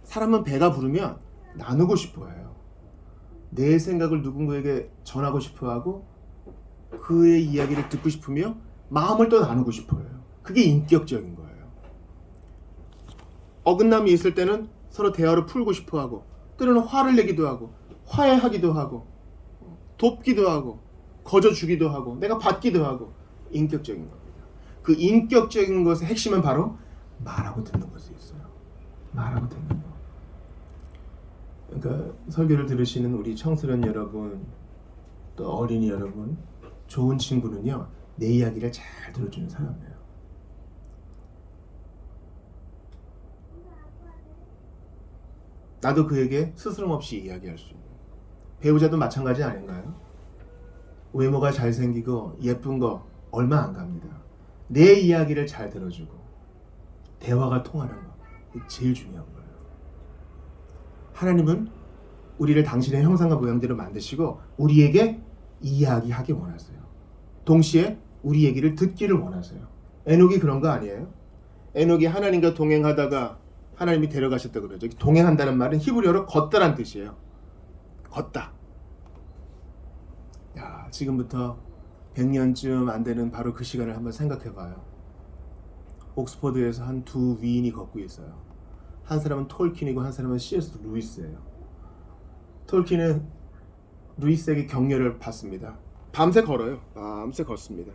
사람은 배가 부르면 나누고 싶어 해요. 내 생각을 누군가에게 전하고 싶어 하고 그의 이야기를 듣고 싶으며 마음을 또 나누고 싶어요. 그게 인격적인 거예요. 어긋남이 있을 때는 서로 대화로 풀고 싶어하고, 때로는 화를 내기도 하고, 화해하기도 하고, 돕기도 하고, 거저주기도 하고, 내가 받기도 하고. 인격적인 겁니다. 그 인격적인 것의 핵심은 바로 말하고 듣는 것에 있어요. 말하고 듣는 거. 그러니까 설교를 들으시는 우리 청소년 여러분, 또 어린이 여러분, 좋은 친구는요, 내 이야기를 잘 들어주는 사람이에요. 나도 그에게 스스럼 없이 이야기할 수 있는. 배우자도 마찬가지 아닌가요? 외모가 잘생기고 예쁜 거 얼마 안 갑니다. 내 이야기를 잘 들어주고 대화가 통하는 거, 이게 제일 중요한 거예요. 하나님은 우리를 당신의 형상과 모양대로 만드시고 우리에게 이야기하기 원하세요. 동시에 우리 얘기를 듣기를 원하세요. 에녹이 그런 거 아니에요? 에녹이 하나님과 동행하다가 하나님이 데려가셨다 그러죠. 동행한다는 말은 히브리어로 걷다란 뜻이에요. 걷다. 야, 지금부터 100년쯤 안 되는 바로 그 시간을 한번 생각해 봐요. 옥스퍼드에서 한 두 위인이 걷고 있어요. 한 사람은 톨킨이고 한 사람은 C.S. 루이스예요. 톨킨은 루이스에게 격려를 받습니다. 밤새 걸어요. 밤새 걷습니다.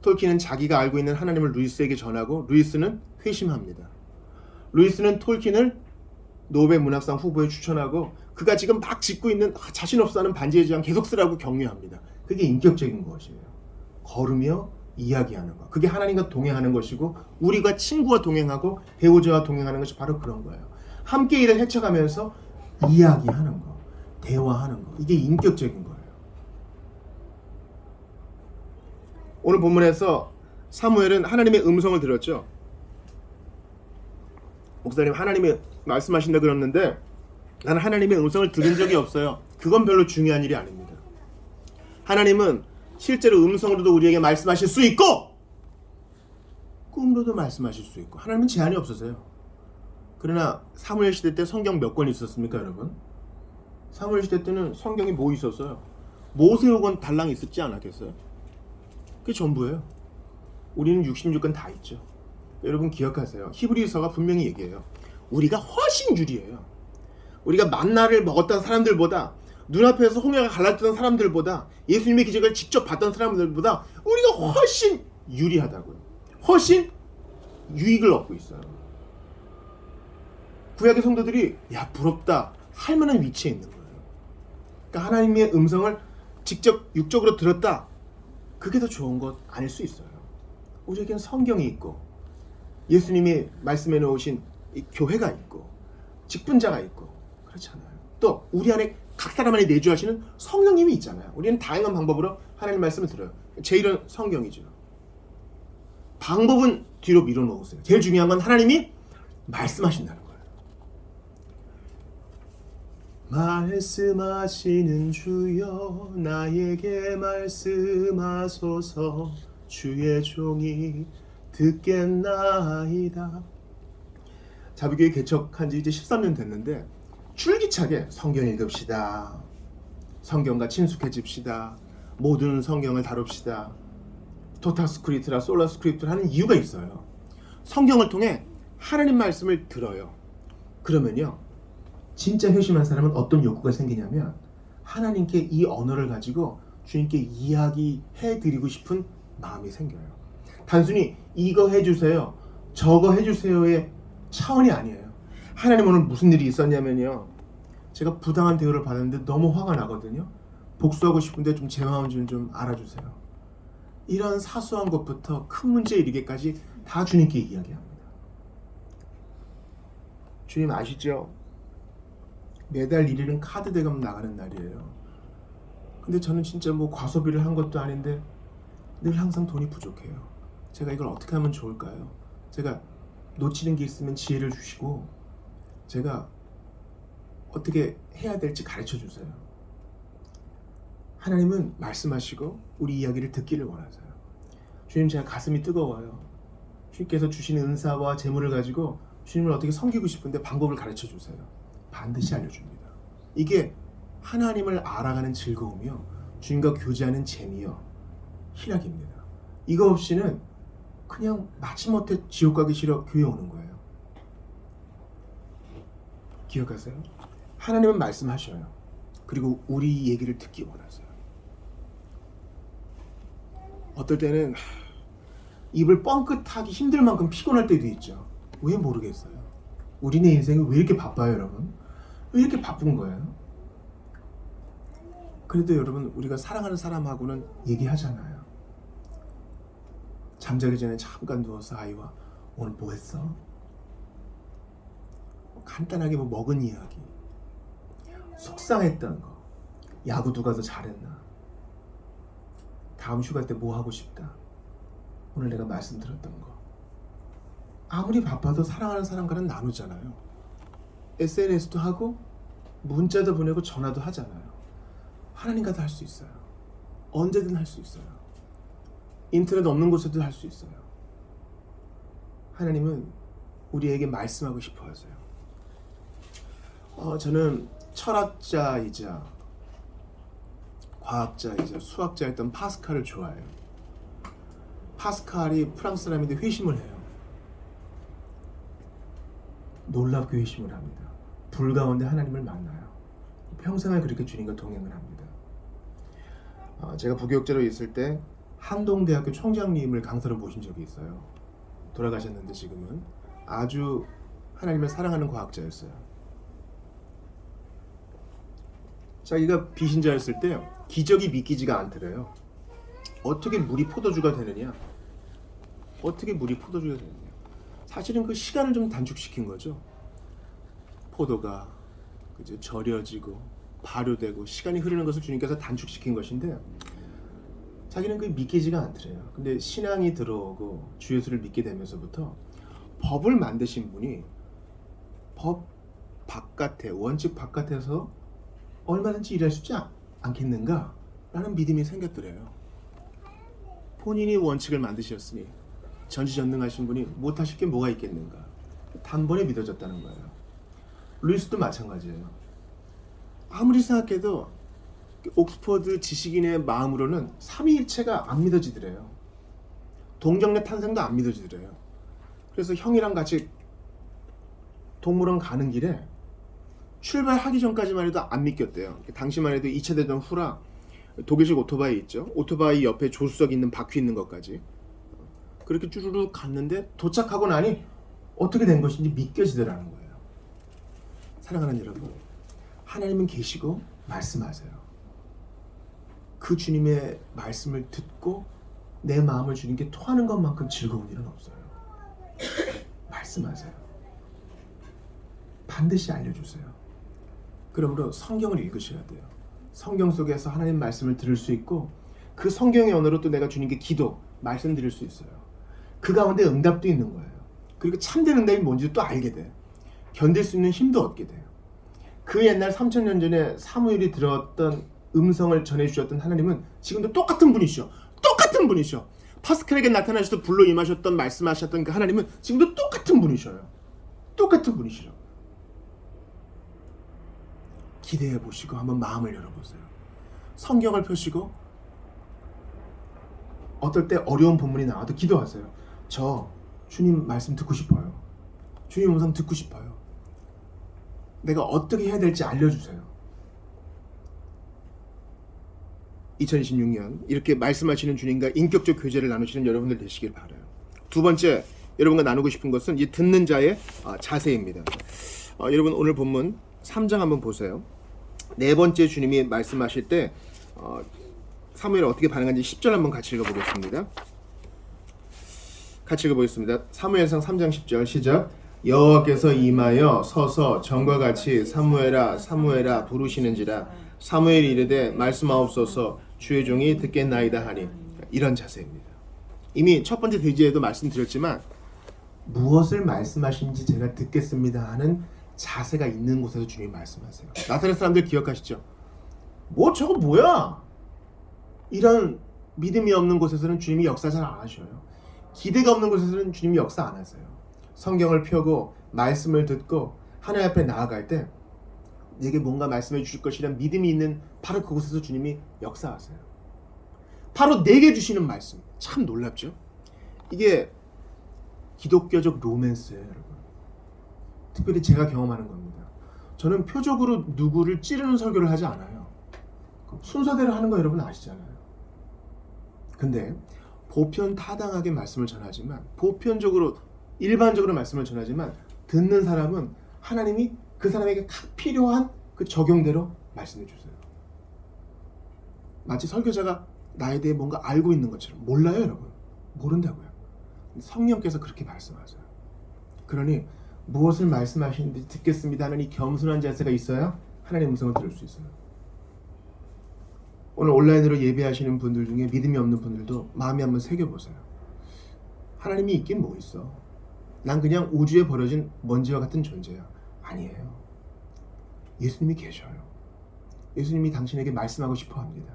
톨킨은 자기가 알고 있는 하나님을 루이스에게 전하고 루이스는 회심합니다. 루이스는 톨킨을 노벨 문학상 후보에 추천하고 그가 지금 막 짓고 있는 자신 없어하는 반지의 제왕 계속 쓰라고 격려합니다. 그게 인격적인 것이에요. 걸으며 이야기하는 것. 그게 하나님과 동행하는 것이고 우리가 친구와 동행하고 배우자와 동행하는 것이 바로 그런 거예요. 함께 일을 헤쳐가면서 이야기하는 거, 대화하는 거. 이게 인격적인 거예요. 오늘 본문에서 사무엘은 하나님의 음성을 들었죠. 목사님 하나님이 말씀하신다 그랬는데 나는 하나님의 음성을 들은 적이 없어요. 그건 별로 중요한 일이 아닙니다. 하나님은 실제로 음성으로도 우리에게 말씀하실 수 있고 꿈으로도 말씀하실 수 있고 하나님은 제한이 없어서요. 그러나 사무엘 시대 때 성경 몇 권 있었습니까 여러분? 사무엘 시대 때는 성경이 뭐 있었어요? 모세오건 달랑 있었지 않았겠어요? 그게 전부예요. 우리는 66권 다 있죠. 여러분 기억하세요. 히브리서가 분명히 얘기해요. 우리가 훨씬 유리해요. 우리가 만나를 먹었던 사람들보다 눈앞에서 홍해가 갈라졌던 사람들보다 예수님의 기적을 직접 봤던 사람들보다 우리가 훨씬 유리하다고요. 훨씬 유익을 얻고 있어요. 구약의 성도들이 야 부럽다 할 만한 위치에 있는 거예요. 그러니까 하나님의 음성을 직접 육적으로 들었다. 그게 더 좋은 것 아닐 수 있어요. 우리에게는 성경이 있고 예수님이 말씀해 놓으신 이 교회가 있고 직분자가 있고 그렇잖아요. 또 우리 안에 각 사람 안에 내주하시는 성령님이 있잖아요. 우리는 다양한 방법으로 하나님 말씀을 들어요. 제일은 성경이죠. 방법은 뒤로 밀어놓으세요. 제일 중요한 건 하나님이 말씀하신다는 거예요. 말씀하시는 주여 나에게 말씀하소서 주의 종이 듣겠나이다. 자비교회 개척한 지 이제 13년 됐는데 줄기차게 성경 읽읍시다. 성경과 친숙해집시다. 모든 성경을 다룹시다. 토탈 스크립트라 솔라 스크립트를 하는 이유가 있어요. 성경을 통해 하나님 말씀을 들어요. 그러면요. 진짜 회심한 사람은 어떤 욕구가 생기냐면 하나님께 이 언어를 가지고 주님께 이야기해 드리고 싶은 마음이 생겨요. 단순히 이거 해주세요. 저거 해주세요의 차원이 아니에요. 하나님 오늘 무슨 일이 있었냐면요. 제가 부당한 대우를 받았는데 너무 화가 나거든요. 복수하고 싶은데 좀 제 마음 좀 알아주세요. 이런 사소한 것부터 큰 문제에 이르기까지 다 주님께 이야기합니다. 주님 아시죠? 매달 1일은 카드 대금 나가는 날이에요. 근데 저는 진짜 뭐 과소비를 한 것도 아닌데 늘 항상 돈이 부족해요. 제가 이걸 어떻게 하면 좋을까요? 제가 놓치는 게 있으면 지혜를 주시고 제가 어떻게 해야 될지 가르쳐 주세요. 하나님은 말씀하시고 우리 이야기를 듣기를 원하세요. 주님 제가 가슴이 뜨거워요. 주님께서 주시는 은사와 재물을 가지고 주님을 어떻게 섬기고 싶은데 방법을 가르쳐 주세요. 반드시 알려줍니다. 이게 하나님을 알아가는 즐거움이요. 주님과 교제하는 재미요, 희락입니다. 이거 없이는 그냥 마지못해 지옥 가기 싫어 교회 오는 거예요. 기억하세요? 하나님은 말씀하셔요. 그리고 우리 얘기를 듣기 원하세요. 어떨 때는 입을 뻥끗하기 힘들 만큼 피곤할 때도 있죠. 왜 모르겠어요. 우리네 인생이 왜 이렇게 바빠요, 여러분? 왜 이렇게 바쁜 거예요? 그래도 여러분, 우리가 사랑하는 사람하고는 얘기하잖아요. 잠자기 전에 잠깐 누워서 아이와 오늘 뭐 했어? 간단하게 뭐 먹은 이야기, 속상했던 거, 야구 누가 더 잘했나, 다음 휴가 때 뭐 하고 싶다, 오늘 내가 말씀드렸던 거. 아무리 바빠도 사랑하는 사람과는 나누잖아요. SNS도 하고 문자도 보내고 전화도 하잖아요. 하나님과도 할 수 있어요. 언제든 할 수 있어요. 인터넷 없는 곳에도 할 수 있어요. 하나님은 우리에게 말씀하고 싶어 하세요. 저는 철학자이자 과학자이자 수학자였던 파스칼을 좋아해요. 파스칼이 프랑스 사람인데 회심을 해요. 놀랍게 회심을 합니다. 불 가운데 하나님을 만나요. 평생을 그렇게 주님과 동행을 합니다. 제가 부교육자로 있을 때 한동대학교 총장님을 강사로 모신 적이 있어요. 돌아가셨는데 지금은 아주 하나님을 사랑하는 과학자였어요. 자기가 비신자였을 때 기적이 믿기지가 않더래요. 어떻게 물이 포도주가 되느냐? 어떻게 물이 포도주가 되느냐? 사실은 그 시간을 좀 단축시킨 거죠. 포도가 그죠, 절여지고 발효되고 시간이 흐르는 것을 주님께서 단축시킨 것인데 자기는 그게 믿기지가 않더래요. 근데 신앙이 들어오고 주 예수를 믿게 되면서부터 법을 만드신 분이 법 바깥에, 원칙 바깥에서 얼마든지 일할 수 있지 않겠는가 라는 믿음이 생겼더래요. 본인이 원칙을 만드셨으니 전지전능하신 분이 못하실 게 뭐가 있겠는가, 단번에 믿어졌다는 거예요. 루이스도 마찬가지예요. 아무리 생각해도 옥스퍼드 지식인의 마음으로는 삼위일체가 안 믿어지더래요. 동정네 탄생도 안 믿어지더래요. 그래서 형이랑 같이 동물원 가는 길에 출발하기 전까지만 해도 안 믿겼대요. 당시만 해도 2차 대전 후라 독일식 오토바이 있죠. 오토바이 옆에 조수석 있는 바퀴 있는 것까지 그렇게 쭈루룩 갔는데 도착하고 나니 어떻게 된 것인지 믿겨지더라는 거예요. 사랑하는 여러분, 하나님은 계시고 말씀하세요. 그 주님의 말씀을 듣고 내 마음을 주님께 토하는 것만큼 즐거운 일은 없어요. 말씀하세요. 반드시 알려주세요. 그러므로 성경을 읽으셔야 돼요. 성경 속에서 하나님 말씀을 들을 수 있고 그 성경의 언어로 또 내가 주님께 기도, 말씀드릴 수 있어요. 그 가운데 응답도 있는 거예요. 그리고 참된 응답이 뭔지도 또 알게 돼. 견딜 수 있는 힘도 얻게 돼요. 그 옛날 3000년 전에 사무엘이 들었던 음성을 전해주셨던 하나님은 지금도 똑같은 분이시죠. 똑같은 분이시죠. 파스칼에게 나타나셔서 불로 임하셨던, 말씀하셨던 그 하나님은 지금도 똑같은 분이셔요. 똑같은 분이시죠. 기대해 보시고 한번 마음을 열어보세요. 성경을 펴시고 어떨 때 어려운 본문이 나와도 기도하세요. 저 주님 말씀 듣고 싶어요. 주님 음성 듣고 싶어요. 내가 어떻게 해야 될지 알려주세요. 2026년 이렇게 말씀하시는 주님과 인격적 교제를 나누시는 여러분들 되시길 바라요. 두 번째, 여러분과 나누고 싶은 것은 이 듣는 자의 자세입니다. 여러분 오늘 본문 3장 한번 보세요. 네 번째 주님이 말씀하실 때 사무엘이 어떻게 반응하는지 10절 한번 같이 읽어보겠습니다. 같이 읽어보겠습니다. 사무엘상 3장 10절 시작. 여호와께서 임하여 서서 전과 같이 사무엘아 사무엘아 부르시는지라 사무엘이 이르되 말씀하옵소서 주의 종이 듣겠나이다 하니. 이런 자세입니다. 이미 첫 번째 대지에도 말씀드렸지만 무엇을 말씀하시는지 제가 듣겠습니다 하는 자세가 있는 곳에서 주님이 말씀하세요. 나사렛 사람들 기억하시죠? 뭐 저거 뭐야? 이런 믿음이 없는 곳에서는 주님이 역사 잘 안 하셔요. 기대가 없는 곳에서는 주님이 역사 안 하세요. 성경을 펴고 말씀을 듣고 하나님 앞에 나아갈 때 내게 뭔가 말씀해 주실 것이란 믿음이 있는 바로 그곳에서 주님이 역사하세요. 바로 내게 주시는 말씀. 참 놀랍죠? 이게 기독교적 로맨스예요, 여러분. 특별히 제가 경험하는 겁니다. 저는 표적으로 누구를 찌르는 설교를 하지 않아요. 순서대로 하는 거 여러분 아시잖아요. 근데 보편 타당하게 말씀을 전하지만, 보편적으로 일반적으로 말씀을 전하지만, 듣는 사람은 하나님이 그 사람에게 각 필요한 그 적용대로 말씀해 주세요. 마치 설교자가 나에 대해 뭔가 알고 있는 것처럼. 몰라요, 여러분. 모른다고요. 성령께서 그렇게 말씀하세요. 그러니 무엇을 말씀하시는지 듣겠습니다 하는 이 겸손한 자세가 있어야 하나님의 음성을 들을 수 있어요. 오늘 온라인으로 예배하시는 분들 중에 믿음이 없는 분들도 마음에 한번 새겨보세요. 하나님이 있긴 뭐 있어. 난 그냥 우주에 버려진 먼지와 같은 존재야. 아니에요. 예수님이 계셔요. 예수님이 당신에게 말씀하고 싶어 합니다.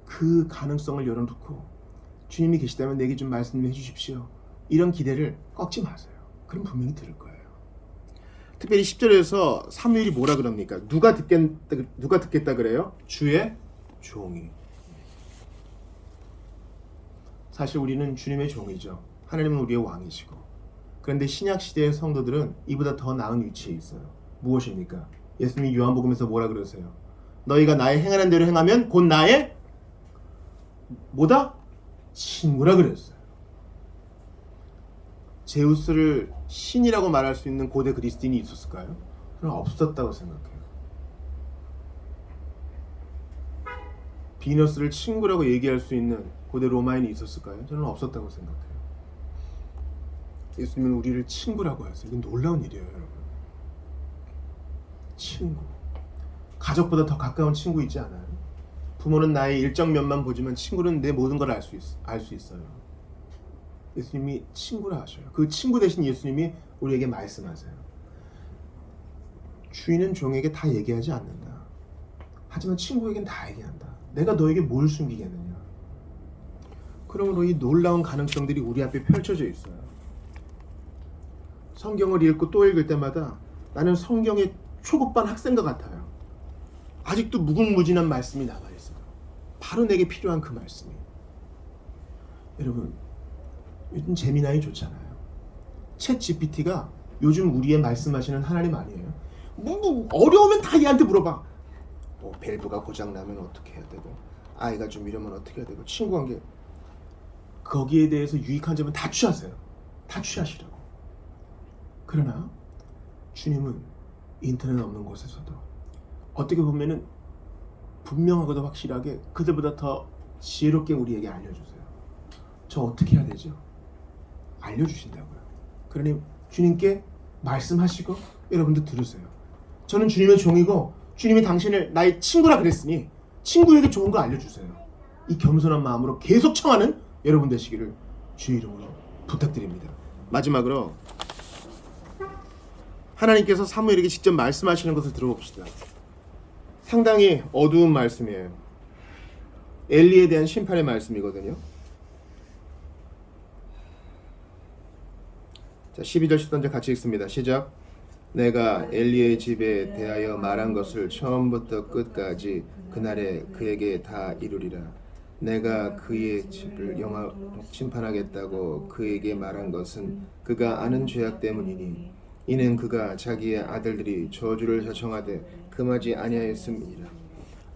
그 가능성을 열어놓고 주님이 계시다면 내게 좀 말씀 해 주십시오. 이런 기대를 꺾지 마세요. 그럼 분명히 들을 거예요. 특별히 10절에서 사무엘이 뭐라 그럽니까? 누가 듣겠다 그래요? 주의 종이. 사실 우리는 주님의 종이죠. 하나님은 우리의 왕이시고. 그런데 신약 시대의 성도들은 이보다 더 나은 위치에 있어요. 무엇입니까? 예수님이 요한복음에서 뭐라 그러세요? 너희가 나의 행하는 대로 행하면 곧 나의 뭐다? 친구라 그랬어요. 제우스를 신이라고 말할 수 있는 고대 그리스도인이 있었을까요? 저는 없었다고 생각해요. 비너스를 친구라고 얘기할 수 있는 고대 로마인이 있었을까요? 저는 없었다고 생각해요. 예수님은 우리를 친구라고 하세요. 이건 놀라운 일이에요, 여러분. 친구. 가족보다 더 가까운 친구 있지 않아요? 부모는 나의 일정 면만 보지만 친구는 내 모든 걸 알 수 있어요. 예수님이 친구라 하셔요. 그 친구 대신 예수님이 우리에게 말씀하세요. 주인은 종에게 다 얘기하지 않는다. 하지만 친구에겐 다 얘기한다. 내가 너에게 뭘 숨기겠느냐. 그러므로 이 놀라운 가능성들이 우리 앞에 펼쳐져 있어요. 성경을 읽고 또 읽을 때마다 나는 성경의 초급반 학생과 같아요. 아직도 무궁무진한 말씀이 남아있어요. 바로 내게 필요한 그 말씀이. 여러분, 요즘 재미나이 좋잖아요. 챗 GPT가 요즘 우리의 말씀하시는 하나님 아니에요? 뭐 어려우면 다 얘한테 물어봐. 뭐 밸브가 고장나면 어떻게 해야 되고, 아이가 좀 이러면 어떻게 해야 되고, 친구 관계. 거기에 대해서 유익한 점은 다 취하세요. 다 취하시라고. 그러나 주님은 인터넷 없는 곳에서도 어떻게 보면은 분명하고도 확실하게 그들보다 더 지혜롭게 우리에게 알려주세요. 저 어떻게 해야 되죠? 알려주신다고요. 그러니 주님께 말씀하시고 여러분도 들으세요. 저는 주님의 종이고 주님이 당신을 나의 친구라 그랬으니 친구에게 좋은 거 알려주세요. 이 겸손한 마음으로 계속 청하는 여러분 되시기를 주의 이름으로 부탁드립니다. 마지막으로 하나님께서 사무엘에게 직접 말씀하시는 것을 들어봅시다. 상당히 어두운 말씀이에요. 엘리에 대한 심판의 말씀이거든요. 자, 12절 13절 같이 읽습니다. 시작. 내가 엘리의 집에 대하여 말한 것을 처음부터 끝까지 그날에 그에게 다 이루리라. 내가 그의 집을 영화로 심판하겠다고 그에게 말한 것은 그가 아는 죄악 때문이니 이는 그가 자기의 아들들이 저주를 자청하되 금하지 아니하였음이니라.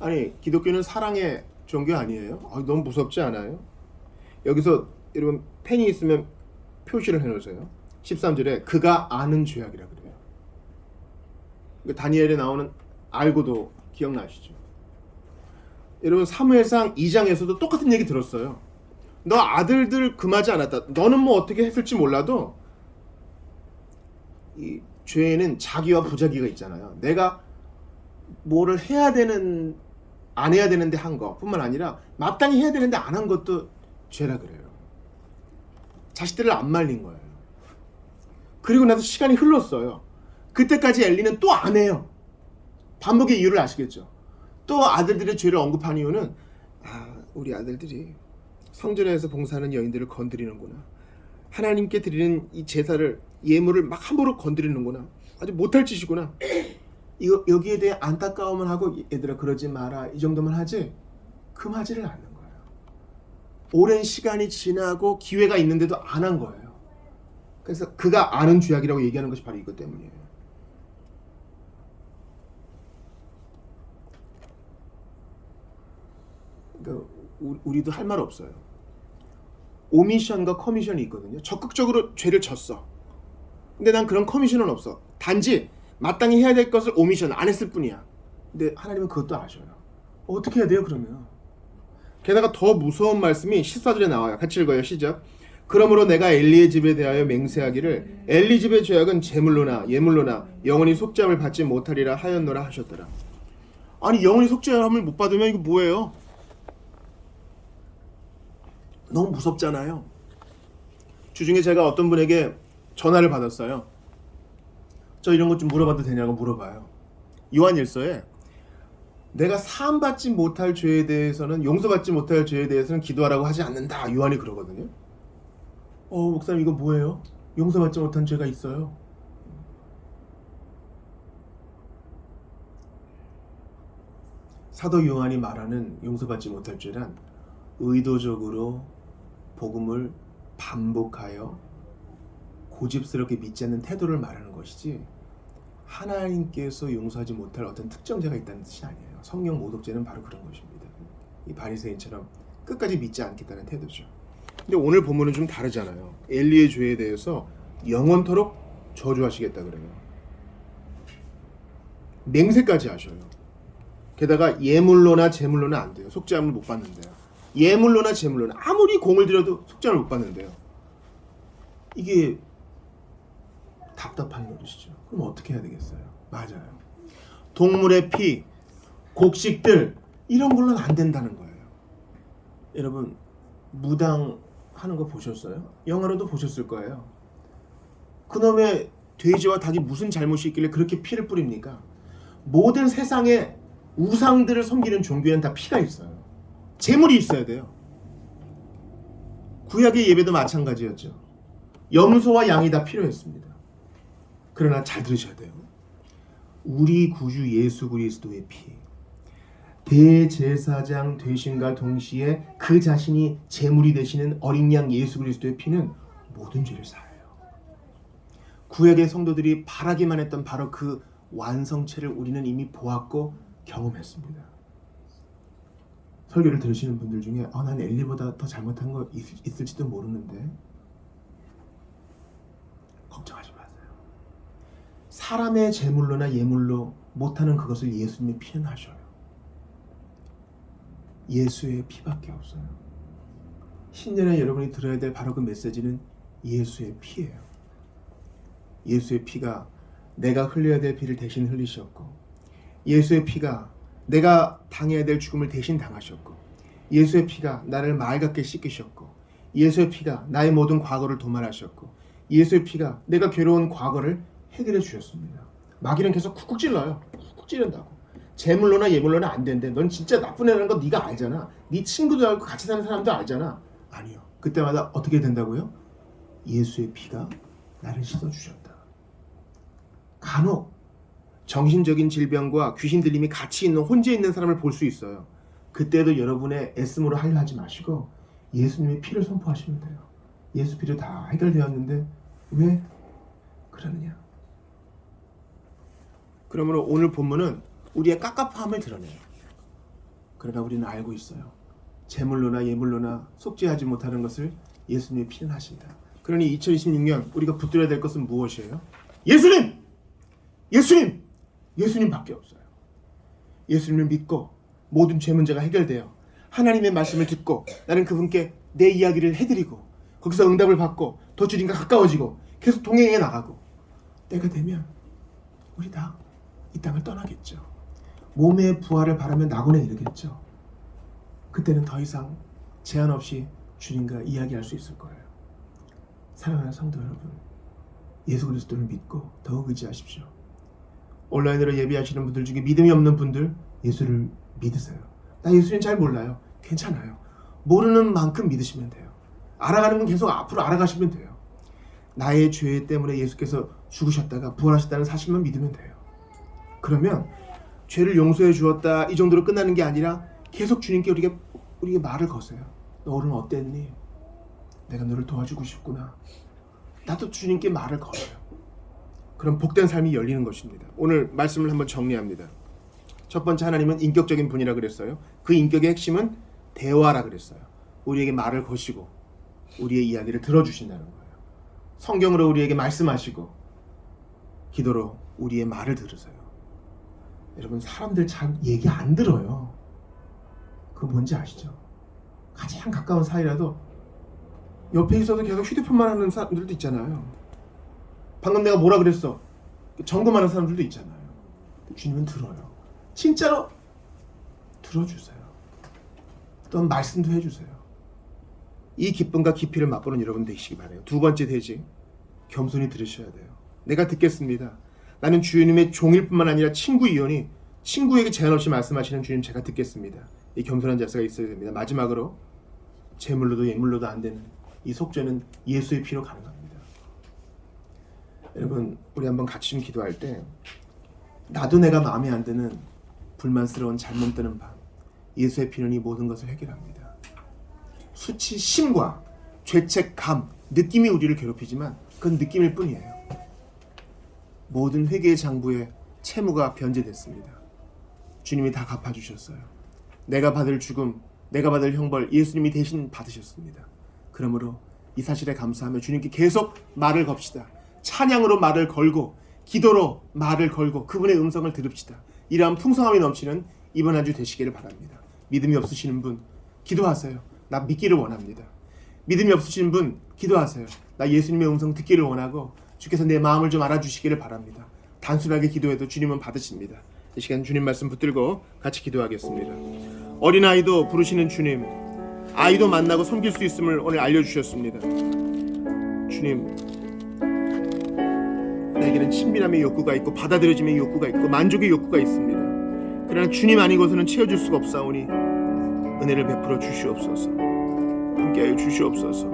아니, 기독교는 사랑의 종교 아니에요? 너무 무섭지 않아요? 여기서 여러분 펜이 있으면 표시를 해놓으세요. 13절에 그가 아는 죄악이라 그래요. 그러니까 다니엘에 나오는 알고도 기억나시죠? 여러분 사무엘상 2장에서도 똑같은 얘기 들었어요. 너 아들들 금하지 않았다. 너는 뭐 어떻게 했을지 몰라도 이 죄에는 자기와 부자기가 있잖아요. 내가 뭐를 해야 되는 안 해야 되는데 한 것뿐만 아니라 마땅히 해야 되는데 안 한 것도 죄라 그래요. 자식들을 안 말린 거예요. 그리고 나서 시간이 흘렀어요. 그때까지 엘리는 또 안 해요. 반복의 이유를 아시겠죠? 또 아들들의 죄를 언급한 이유는 우리 아들들이 성전에서 봉사하는 여인들을 건드리는구나. 하나님께 드리는 이 제사를 예물을 막 함부로 건드리는구나. 아주 못할 짓이구나. 이거 여기에 대해 안타까움을 하고 얘들아 그러지 마라 이 정도만 하지 금하지를 않는 거예요. 오랜 시간이 지나고 기회가 있는데도 안 한 거예요. 그래서 그가 아는 죄악이라고 얘기하는 것이 바로 이것 때문이에요. 그러니까 우리도 할 말 없어요. 오미션과 커미션이 있거든요. 적극적으로 죄를 졌어. 근데 난 그런 커미션은 없어. 단지 마땅히 해야 될 것을 오미션 안 했을 뿐이야. 근데 하나님은 그것도 아셔요. 어떻게 해야 돼요 그러면? 게다가 더 무서운 말씀이 14절에 나와요. 같이 읽어요. 시작. 그러므로 내가 엘리의 집에 대하여 맹세하기를 엘리 집의 죄악은 제물로나 예물로나 영원히 속죄함을 받지 못하리라 하였노라 하셨더라. 아니 영원히 속죄함을 못 받으면 이거 뭐예요? 너무 무섭잖아요. 주중에 제가 어떤 분에게 전화를 받았어요. 저 이런 것 좀 물어봐도 되냐고 물어봐요. 요한일서에 내가 사함받지 못할 죄에 대해서는 용서받지 못할 죄에 대해서는 기도하라고 하지 않는다. 요한이 그러거든요. 목사님 이거 뭐예요? 용서받지 못한 죄가 있어요. 사도 요한이 말하는 용서받지 못할 죄란 의도적으로 복음을 반복하여 고집스럽게 믿지 않는 태도를 말하는 것이지 하나님께서 용서하지 못할 어떤 특정 죄가 있다는 뜻이 아니에요. 성령 모독죄는 바로 그런 것입니다. 이 바리새인처럼 끝까지 믿지 않겠다는 태도죠. 근데 오늘 본문은 좀 다르잖아요. 엘리의 죄에 대해서 영원토록 저주하시겠다 그래요. 맹세까지 하셔요. 게다가 예물로나 제물로나 안 돼요. 속죄함을 못 받는데요. 예물로나 제물로나 아무리 공을 들여도 속죄함을 못 받는데요. 이게 답답한 노릇이죠. 그럼 어떻게 해야 되겠어요? 맞아요. 동물의 피, 곡식들 이런 걸로는 안 된다는 거예요. 여러분 무당 하는 거 보셨어요? 영화로도 보셨을 거예요. 그놈의 돼지와 닭이 무슨 잘못이 있길래 그렇게 피를 뿌립니까? 모든 세상의 우상들을 섬기는 종교에는 다 피가 있어요. 제물이 있어야 돼요. 구약의 예배도 마찬가지였죠. 염소와 양이 다 필요했습니다. 그러나 잘 들으셔야 돼요. 우리 구주 예수 그리스도의 피, 대제사장 되심과 동시에 그 자신이 제물이 되시는 어린 양 예수 그리스도의 피는 모든 죄를 사해요. 구약의 성도들이 바라기만 했던 바로 그 완성체를 우리는 이미 보았고 경험했습니다. 설교를 들으시는 분들 중에 난 엘리보다 더 잘못한 거 있을지도 모르는데 걱정하지 마세요. 사람의 제물로나 예물로 못하는 그것을 예수님의 피는 하셔요. 예수의 피밖에 없어요. 신년에 여러분이 들어야 될 바로 그 메시지는 예수의 피예요. 예수의 피가 내가 흘려야 될 피를 대신 흘리셨고, 예수의 피가 내가 당해야 될 죽음을 대신 당하셨고, 예수의 피가 나를 맑게 씻기셨고, 예수의 피가 나의 모든 과거를 도말하셨고, 예수의 피가 내가 괴로운 과거를 해결해 주셨습니다. 마귀는 계속 쿡쿡 찔러요. 쿡쿡 찌른다고. 제물로나 예물로나 안 된대. 넌 진짜 나쁜 애라는 거 네가 알잖아. 네 친구도 알고 같이 사는 사람도 알잖아. 아니요. 그때마다 어떻게 된다고요? 예수의 피가 나를 씻어주셨다. 간혹 정신적인 질병과 귀신 들림이 같이 있는 혼자 있는 사람을 볼 수 있어요. 그때도 여러분의 애씀으로 하려 하지 마시고 예수님의 피를 선포하시면 돼요. 예수 피로 다 해결되었는데 왜 그러느냐? 그러므로 오늘 본문은 우리의 깝깝함을 드러내요. 그러나 우리는 알고 있어요. 제물로나 예물로나 속죄하지 못하는 것을 예수님의 피는 하신다. 그러니 2026년 우리가 붙들어야 될 것은 무엇이에요? 예수님! 예수님! 예수님밖에 없어요. 예수님을 믿고 모든 죄 문제가 해결돼요. 하나님의 말씀을 듣고 나는 그분께 내 이야기를 해드리고 거기서 응답을 받고 더 주님과 가까워지고 계속 동행해 나가고 때가 되면 우리 다 이 땅을 떠나겠죠. 몸의 부활을 바라며 낙원에 이르겠죠. 그때는 더 이상 제한 없이 주님과 이야기할 수 있을 거예요. 사랑하는 성도 여러분, 예수 그리스도를 믿고 더욱 의지하십시오. 온라인으로 예배하시는 분들 중에 믿음이 없는 분들 예수를 믿으세요. 나 예수님 잘 몰라요. 괜찮아요. 모르는 만큼 믿으시면 돼요. 알아가는 건 계속 앞으로 알아가시면 돼요. 나의 죄 때문에 예수께서 죽으셨다가 부활하셨다는 사실만 믿으면 돼요. 그러면 죄를 용서해 주었다 이 정도로 끝나는 게 아니라 계속 주님께 우리에게 말을 거세요. 너는 어땠니? 내가 너를 도와주고 싶구나. 나도 주님께 말을 걸어요. 그럼 복된 삶이 열리는 것입니다. 오늘 말씀을 한번 정리합니다. 첫 번째, 하나님은 인격적인 분이라 그랬어요. 그 인격의 핵심은 대화라 그랬어요. 우리에게 말을 거시고 우리의 이야기를 들어주신다는 거예요. 성경으로 우리에게 말씀하시고 기도로 우리의 말을 들으세요. 여러분, 사람들 잘 얘기 안 들어요. 그거 뭔지 아시죠? 가장 가까운 사이라도 옆에 있어도 계속 휴대폰만 하는 사람들도 있잖아요. 방금 내가 뭐라 그랬어? 점검하는 사람들도 있잖아요. 주님은 들어요. 진짜로 들어주세요. 또한 말씀도 해주세요. 이 기쁨과 깊이를 맛보는 여러분 되시기 바라요. 두 번째 대지, 겸손히 들으셔야 돼요. 내가 듣겠습니다. 나는 주님의 종일 뿐만 아니라 친구이오니 친구에게 제한 없이 말씀하시는 주님 제가 듣겠습니다. 이 겸손한 자세가 있어야 됩니다. 마지막으로, 재물로도 예물로도 안 되는 이 속죄는 예수의 피로 가능합니다. 여러분, 우리 한번 같이 좀 기도할 때 나도 내가 마음에 안 드는 불만스러운 잘못 드는 밤, 예수의 피는 이 모든 것을 해결합니다. 수치심과 죄책감, 느낌이 우리를 괴롭히지만 그건 느낌일 뿐이에요. 모든 회개의 장부에 채무가 변제됐습니다. 주님이 다 갚아주셨어요. 내가 받을 죽음, 내가 받을 형벌 예수님이 대신 받으셨습니다. 그러므로 이 사실에 감사하며 주님께 계속 말을 겁시다. 찬양으로 말을 걸고 기도로 말을 걸고 그분의 음성을 들읍시다. 이러한 풍성함이 넘치는 이번 한 주 되시기를 바랍니다. 믿음이 없으시는 분 기도하세요. 나 믿기를 원합니다. 믿음이 없으시는 분 기도하세요. 나 예수님의 음성 듣기를 원하고 주께서 내 마음을 좀 알아주시기를 바랍니다. 단순하게 기도해도 주님은 받으십니다. 이 시간 주님 말씀 붙들고 같이 기도하겠습니다. 어린아이도 부르시는 주님, 아이도 만나고 섬길 수 있음을 오늘 알려주셨습니다. 주님, 나에게는 친밀함의 욕구가 있고 받아들여짐의 욕구가 있고 만족의 욕구가 있습니다. 그러나 주님 아니고서는 채워줄 수가 없사오니 은혜를 베풀어 주시옵소서. 함께하여 주시옵소서.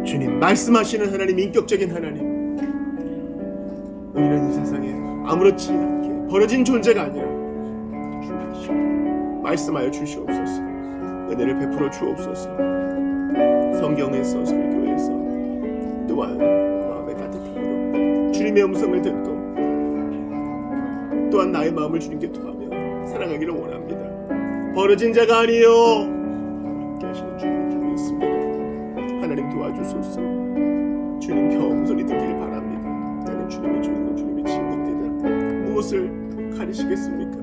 주님, 말씀하시는 하나님, 인격적인 하나님, 우리는 이 세상에 아무렇지 않게 버려진 존재가 아니라 말씀하여 주시옵소서. 은혜를 베풀어 주옵소서. 성경에서, 설교에서, 또한 마음의 따뜻함으로 주님의 음성을 듣고 또한 나의 마음을 주님께 토하며 살아가기를 원합니다. 버려진 자가 아니요 함께 하시는 주님이 있습니다. 하나님 도와주소서. 주님 겸손히 듣기를 바랍니다. 나는 주님의 종이고 주님의 친구입니다. 무엇을 가리시겠습니까?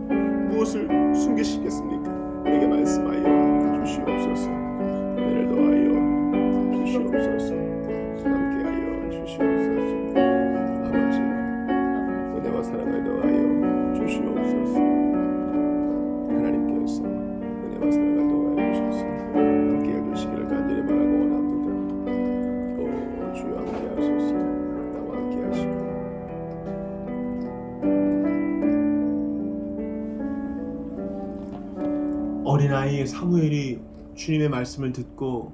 무엇을 숨기시겠습니까? 내게 말씀하여 주시옵소서. 은혜를 더하여 주시옵소서. 함께하여 주시옵소서. 아버지, 은혜와 사랑을 더하여 주시옵소서. 하나님께서 은혜와 사랑을 더하여 주셔서 함께해 주시기를 간절히 바라고 원합니다. 오 주여, 함께하소서. 나와 함께하시고 어린아이 사무엘이 주님의 말씀을 듣고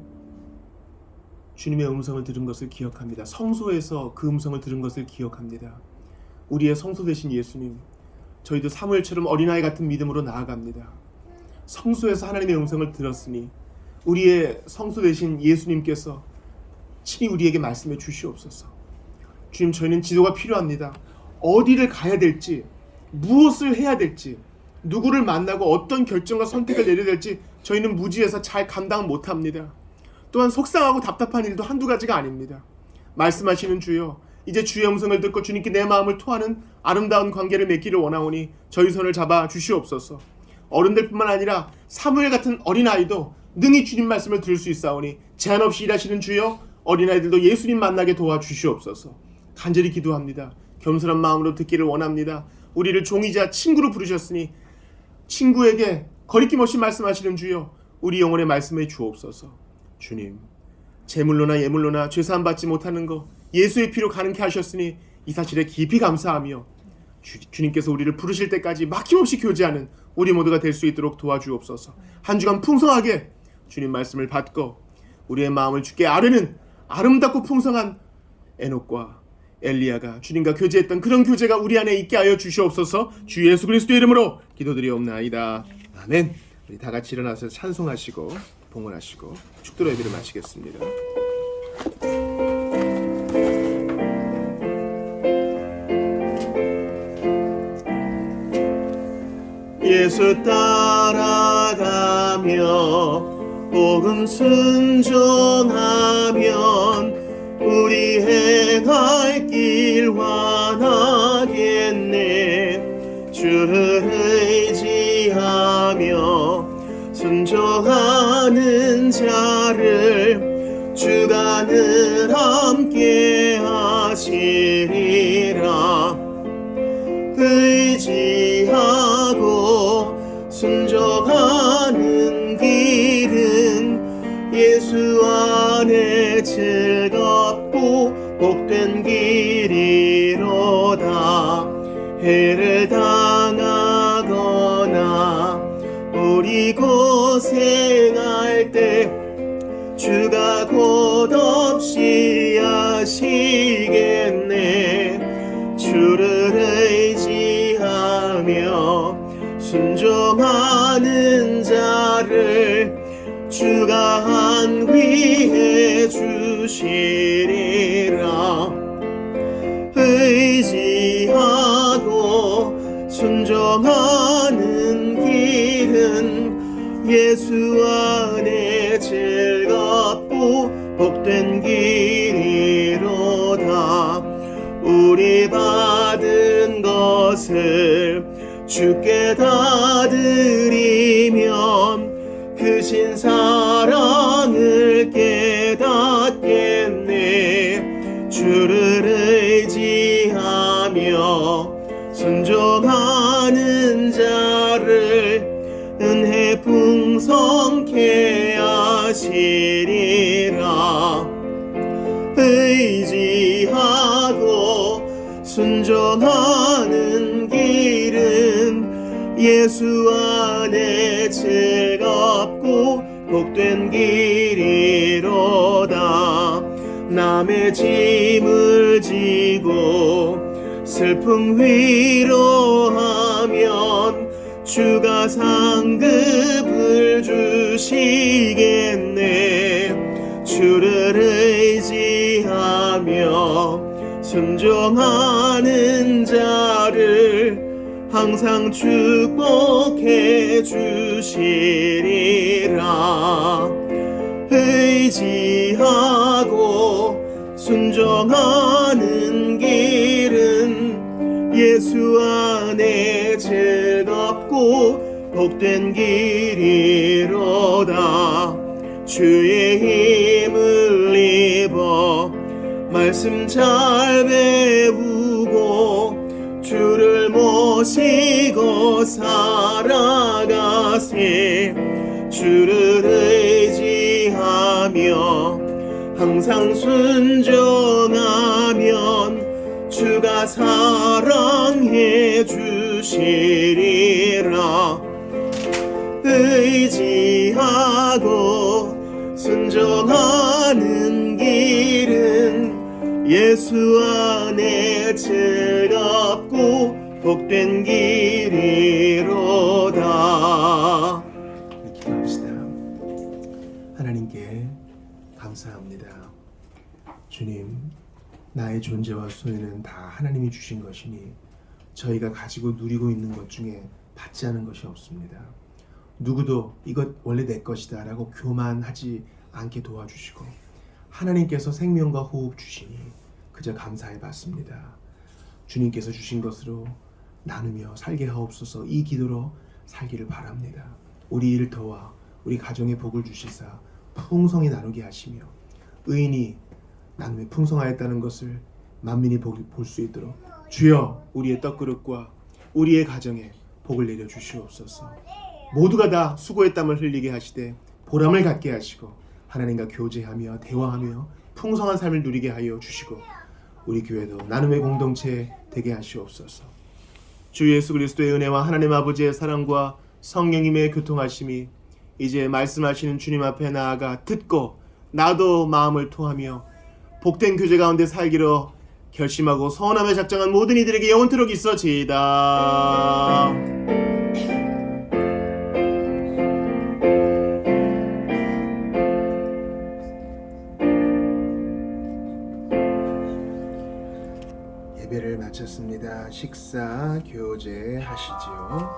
주님의 음성을 들은 것을 기억합니다. 성소에서 그 음성을 들은 것을 기억합니다. 우리의 성소 되신 예수님, 저희도 사무엘처럼 어린아이 같은 믿음으로 나아갑니다. 성소에서 하나님의 음성을 들었으니 우리의 성소 되신 예수님께서 친히 우리에게 말씀해 주시옵소서. 주님, 저희는 지도가 필요합니다. 어디를 가야 될지, 무엇을 해야 될지, 누구를 만나고 어떤 결정과 선택을 내려야 될지 저희는 무지해서 잘 감당 못합니다. 또한 속상하고 답답한 일도 한두 가지가 아닙니다. 말씀하시는 주여, 이제 주의 음성을 듣고 주님께 내 마음을 토하는 아름다운 관계를 맺기를 원하오니 저희 손을 잡아 주시옵소서. 어른들뿐만 아니라 사무엘 같은 어린아이도 능히 주님 말씀을 들을 수 있사오니 제한 없이 일하시는 주여, 어린아이들도 예수님 만나게 도와주시옵소서. 간절히 기도합니다. 겸손한 마음으로 듣기를 원합니다. 우리를 종이자 친구로 부르셨으니 친구에게 거리낌 없이 말씀하시는 주여, 우리 영혼에 말씀해 주옵소서. 주님, 재물로나 예물로나 죄사함 받지 못하는 것 예수의 피로 가능케 하셨으니 이 사실에 깊이 감사하며 주님께서 우리를 부르실 때까지 막힘없이 교제하는 우리 모두가 될 수 있도록 도와주옵소서. 한 주간 풍성하게 주님 말씀을 받고 우리의 마음을 주께 아뢰는 아름답고 풍성한 에녹과 엘리야가 주님과 교제했던 그런 교제가 우리 안에 있게 하여 주시옵소서. 주 예수 그리스도의 이름으로 기도드리옵나이다. 아멘. 우리 다 같이 일어나서 찬송하시고 봉헌하시고 축도로 예배를 마치겠습니다. 예수 따라가며 복음 순종하면 우리 행할 길 환하겠네. 주를 의지하며 순종하는 자를 주가 늘 함께 하시리라. 의지하고 순종하는 길은 예수 안에 즐겁고 복된 길이로다. 해를 당하거나 우리 고생할 때 주가 곧 없이 하시겠네. 주를 의지하며 순종하는 자를 주가 안위해 주시리라. 의지하고 순종하는 길은 예수 안에 즐겁고 복된 길이로다. 우리 받은 것을 주께 다 드리면 크신 사랑을 깨닫겠네. 주를 의지하며 순종하는 자를 은혜 풍성케 하시리라. 의지하고 순종하는 길은 예수 안에 즐겁고 복된 길이로다. 남의 짐을 지고 슬픔 위로하면 주가 상급을 주시겠네. 주를 의지하며 순종하는 자를 항상 축복해 주시리라. 의지하고 순종하는 길은 예수 안에 즐겁고 복된 길이로다. 주의 힘을 입어 말씀 잘 배우고 주를 모시고 살아가세. 주를 의지하며 항상 순종하면 주가 사랑해 주시리라. 의지하고 순종하는 길은 예수 안에 즐겁고 복된 길이로다. 기도합시다. 하나님께 감사합니다. 주님, 나의 존재와 소유는 다 하나님이 주신 것이니 저희가 가지고 누리고 있는 것 중에 받지 않은 것이 없습니다. 누구도 이것 원래 내 것이다 라고 교만하지 않게 도와주시고 하나님께서 생명과 호흡 주시니 그저 감사해 받습니다. 주님께서 주신 것으로 나누며 살게 하옵소서. 이 기도로 살기를 바랍니다. 우리 일터와 우리 가정에 복을 주시사 풍성히 나누게 하시며 의인이 나눔에 풍성하였다는 것을 만민이 볼 수 있도록 주여 우리의 떡그릇과 우리의 가정에 복을 내려 주시옵소서. 모두가 다 수고의 땀을 흘리게 하시되 보람을 갖게 하시고 하나님과 교제하며 대화하며 풍성한 삶을 누리게 하여 주시고 우리 교회도 나눔의 공동체 되게 하시옵소서. 주 예수 그리스도의 은혜와 하나님 아버지의 사랑과 성령님의 교통하심이 이제 말씀하시는 주님 앞에 나아가 듣고 나도 마음을 토하며 복된 교제 가운데 살기로 결심하고 선함에 작정한 모든 이들에게 영원토록 있어지이다. 예배를 마쳤습니다. 식사 교제 하시지요.